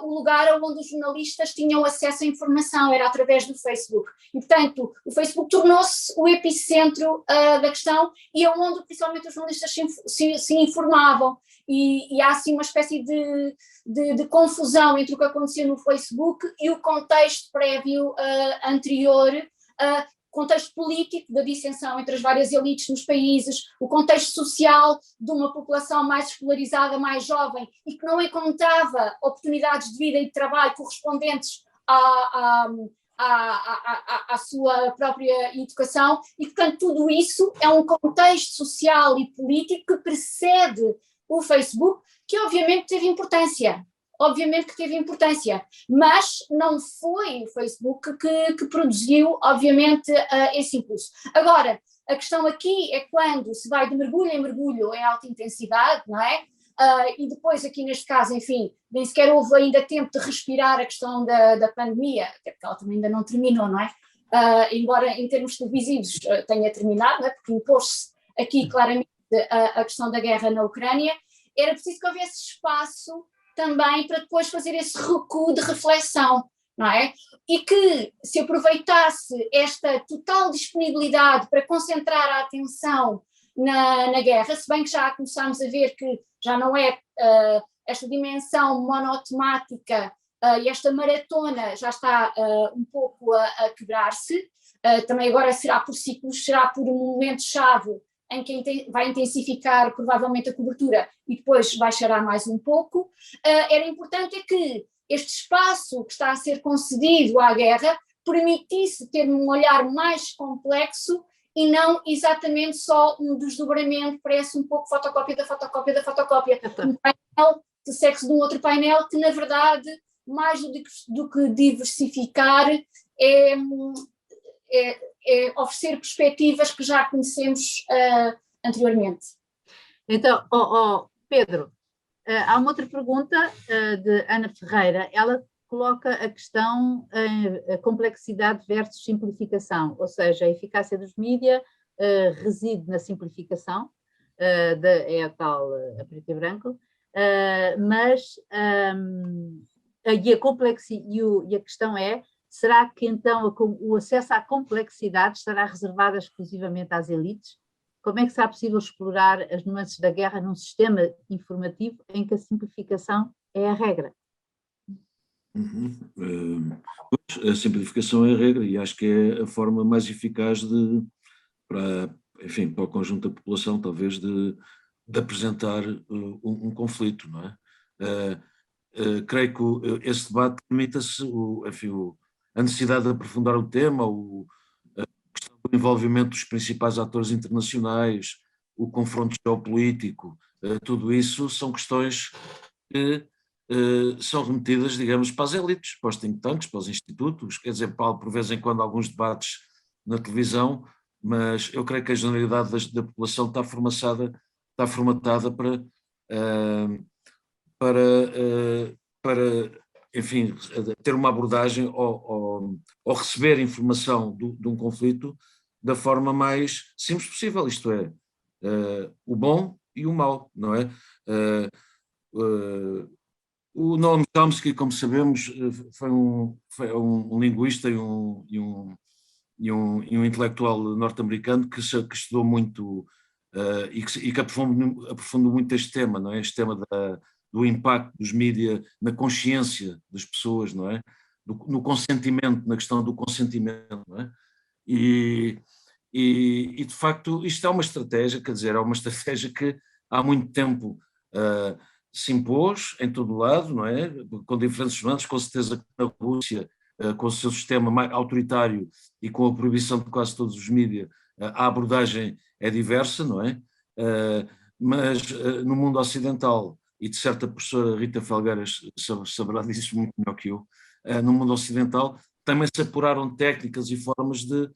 o lugar onde os jornalistas tinham acesso à informação, era através do Facebook. E, portanto, o Facebook tornou-se o epicentro da questão e é onde, principalmente, os jornalistas se informavam. E há, assim, uma espécie de confusão entre o que acontecia no Facebook e o contexto prévio anterior, contexto político da dissensão entre as várias elites nos países, o contexto social de uma população mais escolarizada, mais jovem e que não encontrava oportunidades de vida e de trabalho correspondentes à sua própria educação e, portanto, tudo isso é um contexto social e político que precede o Facebook, que obviamente teve importância. Obviamente que teve importância, mas não foi o Facebook que produziu, obviamente, esse impulso. Agora, a questão aqui é quando se vai de mergulho em mergulho em alta intensidade, não é? E depois aqui neste caso, enfim, nem sequer houve ainda tempo de respirar a questão da pandemia, até porque ela também ainda não terminou, não é? Embora em termos televisivos tenha terminado, não é? Porque impôs-se aqui claramente a questão da guerra na Ucrânia, era preciso que houvesse espaço também para depois fazer esse recuo de reflexão, não é? E que se aproveitasse esta total disponibilidade para concentrar a atenção na guerra, se bem que já começámos a ver que já não é esta dimensão monotemática e esta maratona já está um pouco a quebrar-se, também agora será por ciclos, será por um momento-chave em que vai intensificar provavelmente a cobertura e depois baixará mais um pouco. Era importante que este espaço que está a ser concedido à guerra permitisse ter um olhar mais complexo e não exatamente só um desdobramento, parece um pouco fotocópia da fotocópia da fotocópia. Um painel que segue-se de um outro painel que, na verdade, mais do que diversificar, é oferecer perspectivas que já conhecemos anteriormente. Então, Pedro, há uma outra pergunta de Ana Ferreira, ela coloca a questão a complexidade versus simplificação, ou seja, a eficácia dos mídias reside na simplificação, é a tal a preto e branco, mas a questão é, será que então o acesso à complexidade estará reservado exclusivamente às elites? como é que será possível explorar as nuances da guerra num sistema informativo em que a simplificação é a regra? Pois, a simplificação é a regra e acho que é a forma mais eficaz para o conjunto da população, talvez, de apresentar um conflito, não é? Creio que esse debate limita-se a necessidade de aprofundar o tema, a questão do envolvimento dos principais atores internacionais, o confronto geopolítico, tudo isso são questões que são remetidas, digamos, para as elites, para os think tanks, para os institutos, quer dizer, por vez em quando alguns debates na televisão, mas eu creio que a generalidade da população está formatada para, enfim, ter uma abordagem ou receber informação de um conflito da forma mais simples possível, isto é, o bom e o mau, não é? O Noam Chomsky, como sabemos, foi um linguista e um intelectual norte-americano que estudou muito e que aprofundou muito este tema, não é? Este tema do impacto dos mídias na consciência das pessoas, não é? No consentimento, na questão do consentimento, não é? E de facto isto é uma estratégia, quer dizer, é uma estratégia que há muito tempo se impôs em todo o lado, não é? Com diferentes formatos, com certeza que na Rússia, com o seu sistema mais autoritário e com a proibição de quase todos os mídias, a abordagem é diversa, não é? Mas no mundo ocidental, e de certa professora Rita Felgueiras saberá disso muito melhor que eu, no mundo ocidental também se apuraram técnicas e formas de,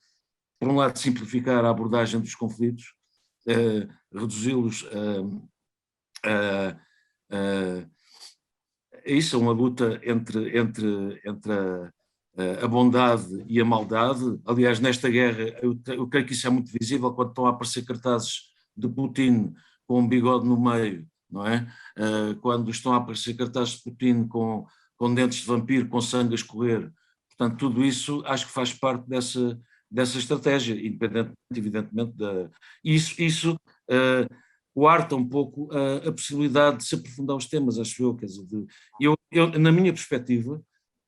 por um lado, simplificar a abordagem dos conflitos, reduzi-los isso é uma luta entre a bondade e a maldade. Aliás, nesta guerra, eu creio que isso é muito visível quando estão a aparecer cartazes de Putin com um bigode no meio, não é? Quando estão a aparecer cartazes de Putin com dentes de vampiro, com sangue a escorrer. Portanto, tudo isso acho que faz parte dessa estratégia, independentemente, evidentemente, Isso coarta um pouco a possibilidade de se aprofundar os temas, acho eu. Quer dizer, na minha perspectiva,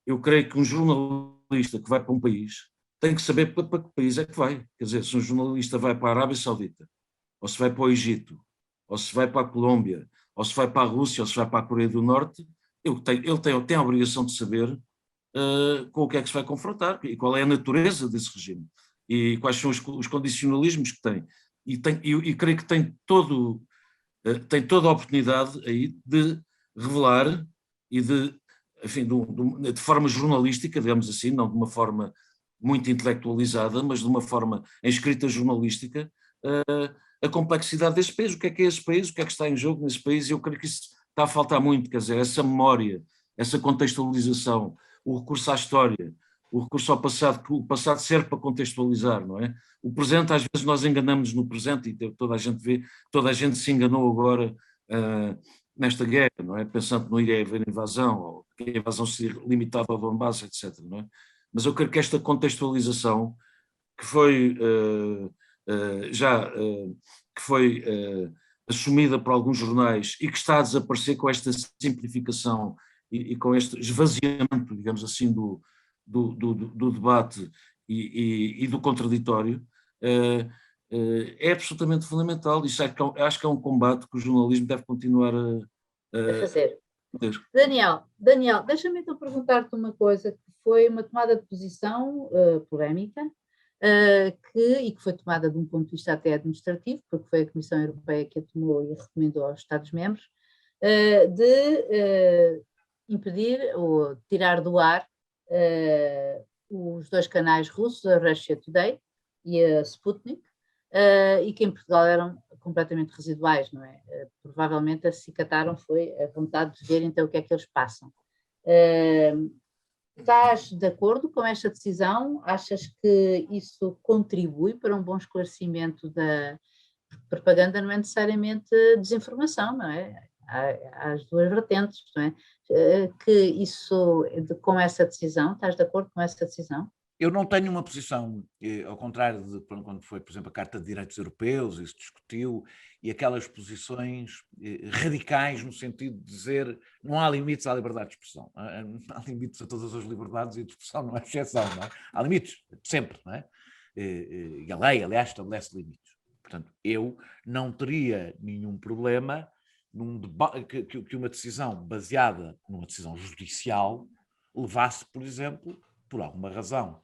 eu creio que um jornalista que vai para um país tem que saber para que país é que vai. Quer dizer, se um jornalista vai para a Arábia Saudita, ou se vai para o Egito, ou se vai para a Colômbia, ou se vai para a Rússia, ou se vai para a Coreia do Norte, ele tem a obrigação de saber com o que é que se vai confrontar e qual é a natureza desse regime e quais são os condicionalismos que tem. E creio que tem toda a oportunidade aí de revelar e enfim, de forma jornalística, digamos assim, não de uma forma muito intelectualizada, mas de uma forma em escrita jornalística, a complexidade desse país, o que é esse país, o que é que está em jogo nesse país, e eu creio que isso está a faltar muito, quer dizer, essa memória, essa contextualização, o recurso à história, o recurso ao passado, que o passado serve para contextualizar, não é? O presente, às vezes nós enganamos no presente e toda a gente vê, toda a gente se enganou agora nesta guerra, não é? Pensando que não ia haver invasão, ou que a invasão se limitava ao Donbass, etc., não é? Mas eu creio que esta contextualização, que foi assumida por alguns jornais e que está a desaparecer com esta simplificação e com este esvaziamento, digamos assim, do debate e do contraditório, é absolutamente fundamental. Isso acho que é um combate que o jornalismo deve continuar a fazer. ter. Daniel, deixa-me então perguntar-te uma coisa, que foi uma tomada de posição polémica, que foi tomada de um ponto de vista até administrativo, porque foi a Comissão Europeia que a tomou e recomendou aos Estados-membros, de impedir ou tirar do ar os dois canais russos, a Russia Today e a Sputnik, e que em Portugal eram completamente residuais, não é? Provavelmente acicataram foi a vontade de ver então o que é que eles passam. Estás de acordo com esta decisão? Achas que isso contribui para um bom esclarecimento da propaganda? Não é necessariamente desinformação, não é? Há as duas vertentes, não é? Que isso, com essa decisão, estás de acordo com essa decisão? eu não tenho uma posição, ao contrário de quando foi, por exemplo, a Carta de Direitos Europeus, isso discutiu, e aquelas posições radicais no sentido de dizer não há limites à liberdade de expressão. Há limites a todas as liberdades e de expressão não é exceção, não é? Há limites, sempre, não é? E a lei, aliás, estabelece limites. Portanto, eu não teria nenhum problema que uma decisão baseada numa decisão judicial levasse, por exemplo, por alguma razão.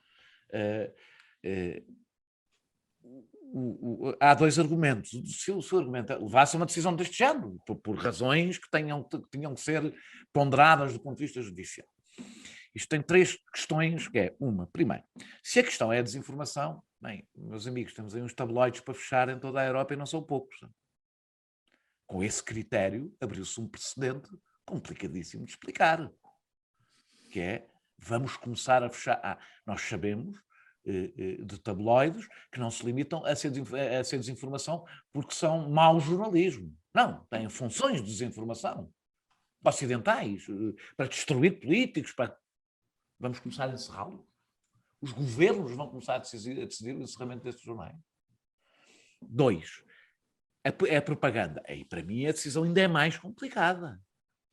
Há dois argumentos. Se o argumento levasse a uma decisão deste género, por razões que tinham que ser ponderadas do ponto de vista judicial. Isto tem três questões, que é uma, primeiro, se a questão é a desinformação, bem, meus amigos, temos aí uns tabloides para fechar em toda a Europa e não são poucos. Com esse critério, abriu-se um precedente complicadíssimo de explicar, que é, vamos começar a fechar. Nós sabemos de tabloides que não se limitam a ser desinformação porque são mau jornalismo. Não, têm funções de desinformação ocidentais, para destruir políticos, Vamos começar a encerrá-lo? Os governos vão começar a decidir o encerramento destes jornais? 2. A propaganda. Aí, para mim, a decisão ainda é mais complicada.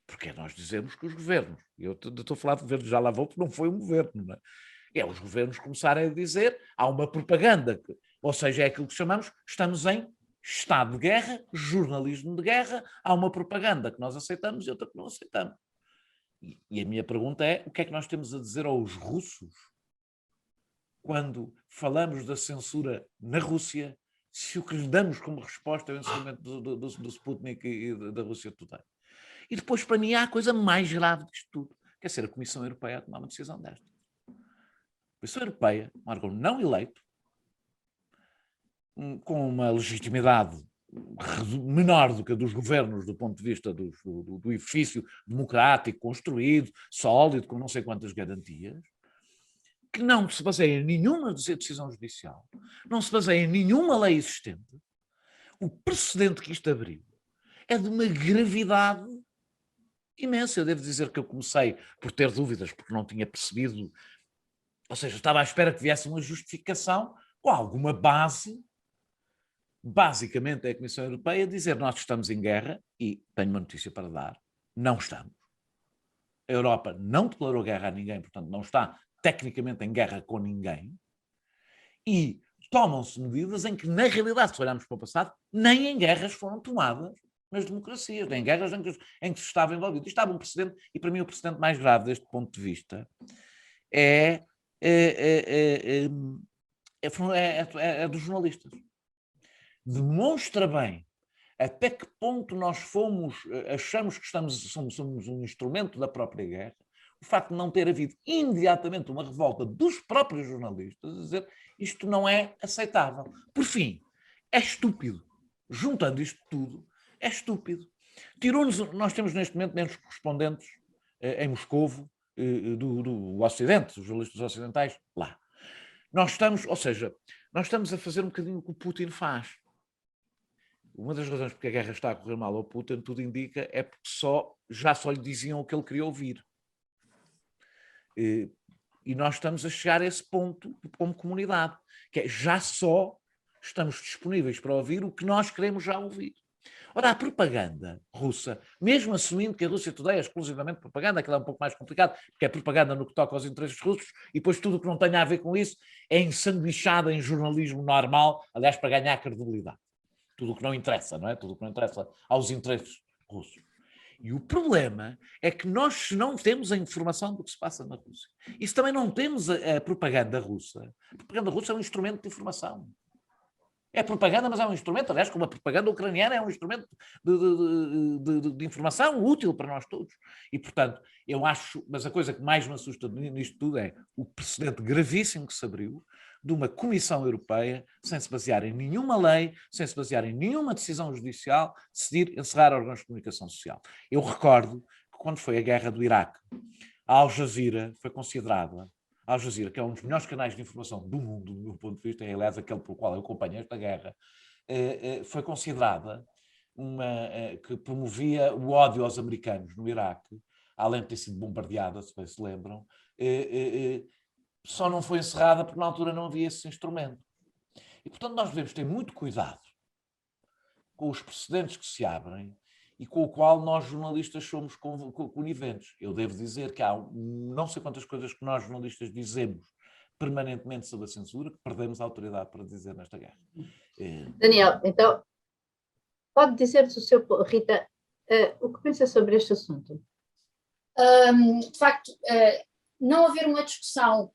Porque nós dizemos que os governos, eu estou a falar de governo, já lá vou, porque não foi um governo, não é? Os governos começarem a dizer, há uma propaganda, ou seja, é aquilo que chamamos, estamos em estado de guerra, jornalismo de guerra, há uma propaganda que nós aceitamos e outra que não aceitamos. E a minha pergunta é, o que é que nós temos a dizer aos russos quando falamos da censura na Rússia, se o que lhe damos como resposta é o encerramento do Sputnik e da Rússia Today? E depois, para mim, há a coisa mais grave disto tudo, que é ser a Comissão Europeia a tomar uma decisão desta. A Comissão Europeia, um órgão não eleito, com uma legitimidade menor do que a dos governos do ponto de vista do edifício democrático, construído, sólido, com não sei quantas garantias, que não se baseia em nenhuma decisão judicial, não se baseia em nenhuma lei existente. O precedente que isto abriu é de uma gravidade imensa. Eu devo dizer que eu comecei por ter dúvidas, porque não tinha percebido, ou seja, estava à espera que viesse uma justificação com alguma base. Basicamente é a Comissão Europeia dizer nós estamos em guerra, e tenho uma notícia para dar, não estamos. A Europa não declarou guerra a ninguém, portanto não está tecnicamente em guerra com ninguém, e tomam-se medidas em que, na realidade, se olharmos para o passado, nem em guerras foram tomadas nas democracias, nem em guerras em que se estava envolvido. Isto estava um precedente, e para mim o precedente mais grave deste ponto de vista é dos jornalistas. Demonstra bem até que ponto nós achamos que somos um instrumento da própria guerra, o facto de não ter havido imediatamente uma revolta dos próprios jornalistas, a dizer isto não é aceitável. Por fim, é estúpido. Juntando isto tudo, é estúpido. Nós temos neste momento menos correspondentes em Moscovo do Ocidente, os jornalistas ocidentais, lá. Nós estamos a fazer um bocadinho o que o Putin faz. Uma das razões porque a guerra está a correr mal ao Putin, tudo indica, é porque já só lhe diziam o que ele queria ouvir. E nós estamos a chegar a esse ponto como comunidade, que é já só estamos disponíveis para ouvir o que nós queremos já ouvir. Ora, a propaganda russa, mesmo assumindo que a Rússia Today é exclusivamente propaganda, aquilo é um pouco mais complicado, porque é propaganda no que toca aos interesses russos, e depois tudo o que não tenha a ver com isso é ensanduichado em jornalismo normal, aliás, para ganhar credibilidade. Tudo o que não interessa, não é? Tudo o que não interessa aos interesses russos. E o problema é que nós, se não temos a informação do que se passa na Rússia, e se também não temos a propaganda russa é um instrumento de informação. É propaganda, mas é um instrumento, aliás, como a propaganda ucraniana é um instrumento de informação útil para nós todos. E, portanto, eu acho, mas a coisa que mais me assusta nisto tudo é o precedente gravíssimo que se abriu de uma Comissão Europeia, sem se basear em nenhuma lei, sem se basear em nenhuma decisão judicial, decidir encerrar órgãos de comunicação social. Eu recordo que quando foi a guerra do Iraque, a Al Jazeera foi considerada, a Al Jazeera, que é um dos melhores canais de informação do mundo, do meu ponto de vista, é aliás aquele pelo qual eu acompanho esta guerra, foi considerada que promovia o ódio aos americanos no Iraque, além de ter sido bombardeada, se bem se lembram, só não foi encerrada porque na altura não havia esse instrumento. E, portanto, nós devemos ter muito cuidado com os precedentes que se abrem e com o qual nós, jornalistas, somos coniventes. Eu devo dizer que há não sei quantas coisas que nós, jornalistas, dizemos permanentemente sobre a censura, que perdemos a autoridade para dizer nesta guerra. Daniel, então, pode dizer-nos Rita, o que pensa sobre este assunto? De facto, não haver uma discussão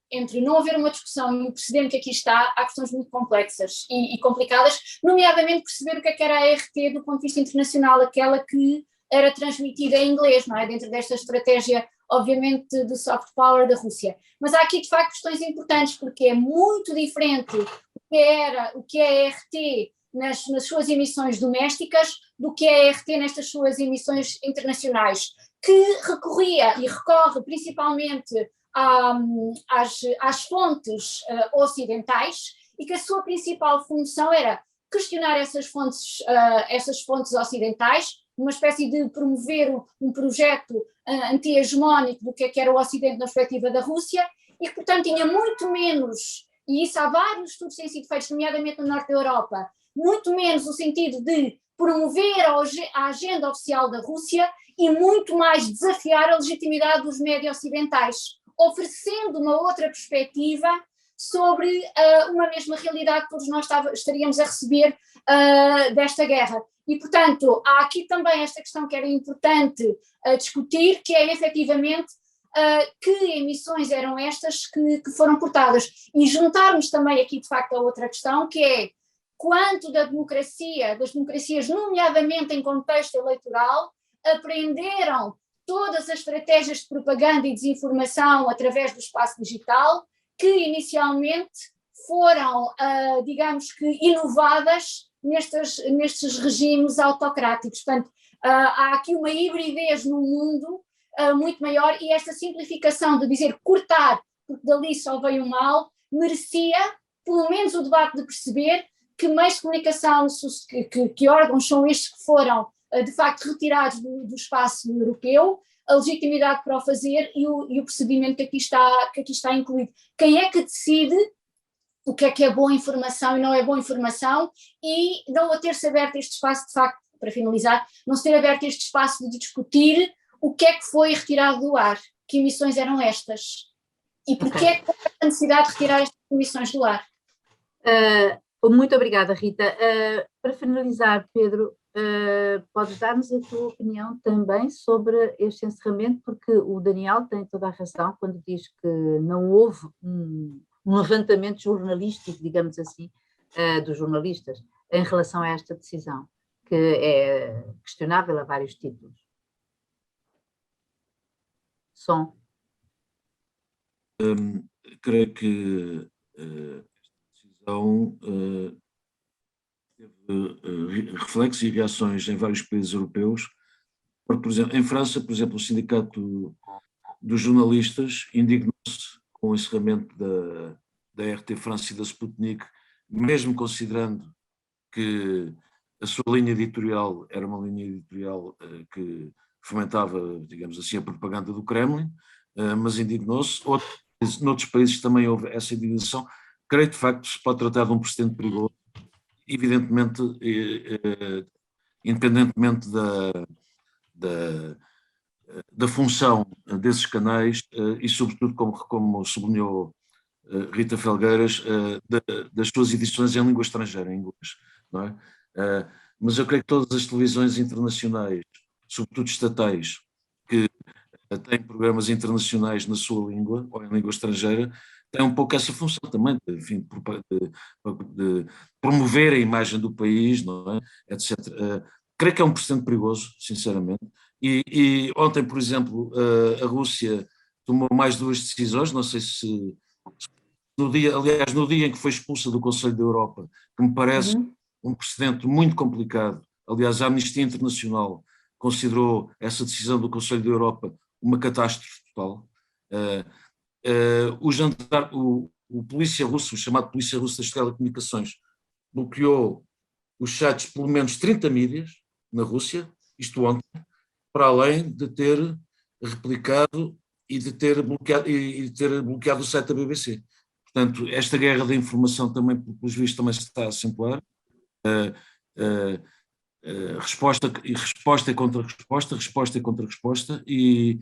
e o precedente que aqui está, há questões muito complexas e complicadas, nomeadamente perceber o que era a RT do ponto de vista internacional, aquela que era transmitida em inglês, não é? Dentro desta estratégia, obviamente, de soft power da Rússia. Mas há aqui, de facto, questões importantes, porque é muito diferente o que é a RT nas suas emissões domésticas do que é a RT nestas suas emissões internacionais, que recorria e recorre principalmente às fontes ocidentais e que a sua principal função era questionar essas fontes ocidentais, uma espécie de promover um projeto anti-hegemónico do que era o Ocidente na perspectiva da Rússia, e que, portanto, tinha muito menos, e isso há vários estudos que têm sido feitos, nomeadamente no norte da Europa, muito menos o sentido de promover a agenda oficial da Rússia e muito mais desafiar a legitimidade dos médias ocidentais, oferecendo uma outra perspectiva sobre uma mesma realidade que todos nós estaríamos a receber desta guerra. E, portanto, há aqui também esta questão que era importante discutir, que é efetivamente que emissões eram estas que foram cortadas. E juntarmos também aqui, de facto, a outra questão, que é quanto das democracias, nomeadamente em contexto eleitoral, aprenderam todas as estratégias de propaganda e desinformação através do espaço digital, que inicialmente foram, digamos que, inovadas nestes regimes autocráticos. Portanto, há aqui uma hibridez no mundo muito maior, e esta simplificação de dizer cortar, porque dali só veio o mal, merecia, pelo menos, o debate de perceber que meios de comunicação, que órgãos são estes que foram, de facto, retirados do espaço europeu, a legitimidade para o fazer e o procedimento que aqui está incluído. Quem é que decide o que é boa informação e não é boa informação, e não a ter-se aberto este espaço, de facto, para finalizar, não se ter aberto este espaço de discutir o que é que foi retirado do ar, que emissões eram estas, e porquê é que houve a necessidade de retirar estas emissões do ar. Muito obrigada, Rita. Para finalizar, Pedro, podes dar-nos a tua opinião também sobre este encerramento, porque o Daniel tem toda a razão quando diz que não houve um levantamento jornalístico, digamos assim, dos jornalistas em relação a esta decisão, que é questionável a vários títulos. Creio que esta decisão teve reflexos e reações em vários países europeus. Por exemplo, em França, por exemplo, o Sindicato dos Jornalistas indignou-se com o encerramento da RT France e da Sputnik, mesmo considerando que a sua linha editorial era uma linha editorial que fomentava, digamos assim, a propaganda do Kremlin, mas indignou-se. Noutros países também houve essa indignação. Creio que, de facto, se pode tratar de um precedente perigoso, evidentemente, independentemente da função desses canais e, sobretudo, como sublinhou Rita Felgueiras, das suas edições em língua estrangeira, em inglês, não é? Mas eu creio que todas as televisões internacionais, sobretudo estatais, que têm programas internacionais na sua língua ou em língua estrangeira, têm um pouco essa função também, enfim, de promover a imagem do país, não é? Etc. Creio que é um precedente perigoso, sinceramente. E ontem, por exemplo, a Rússia tomou mais duas decisões, não sei se no dia em que foi expulsa do Conselho da Europa, que me parece um precedente muito complicado. Aliás, a Amnistia Internacional considerou essa decisão do Conselho da Europa uma catástrofe total. O polícia russo, o chamado polícia russo das telecomunicações, bloqueou os sites de pelo menos 30 mídias na Rússia, isto ontem, para além de ter replicado de ter bloqueado o site da BBC. Portanto, esta guerra da informação também, pelos vistos, também se está a acentuar. Resposta é contra resposta e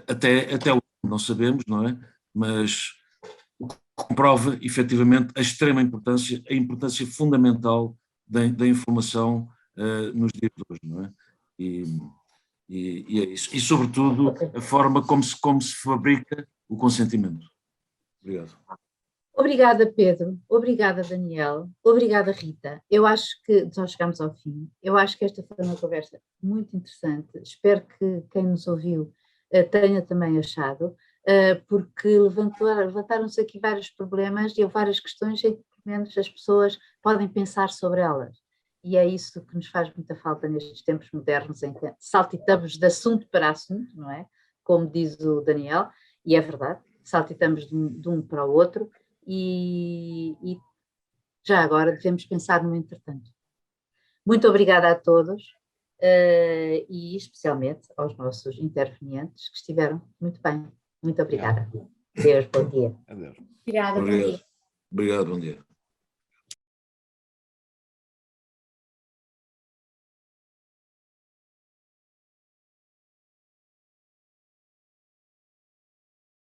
até hoje não sabemos, não é? Mas o que comprova efetivamente a extrema importância, a importância fundamental da informação nos dias de hoje, não é? E é isso. E sobretudo a forma como se fabrica o consentimento. Obrigado. Obrigada, Pedro. Obrigada, Daniel. Obrigada, Rita. Eu acho que já chegamos ao fim. Eu acho que esta foi uma conversa muito interessante. Espero que quem nos ouviu tenha também achado, porque levantaram-se aqui vários problemas e várias questões em que, pelo menos, as pessoas podem pensar sobre elas. E é isso que nos faz muita falta nestes tempos modernos, em que saltitamos de assunto para assunto, não é? Como diz o Daniel, e é verdade, saltitamos de um para o outro. E já agora devemos pensar no entretanto. Muito obrigada a todos e especialmente aos nossos intervenientes que estiveram muito bem. Muito obrigada. Deus, bom dia. Adeus. Obrigada, bom dia. Obrigado, bom dia.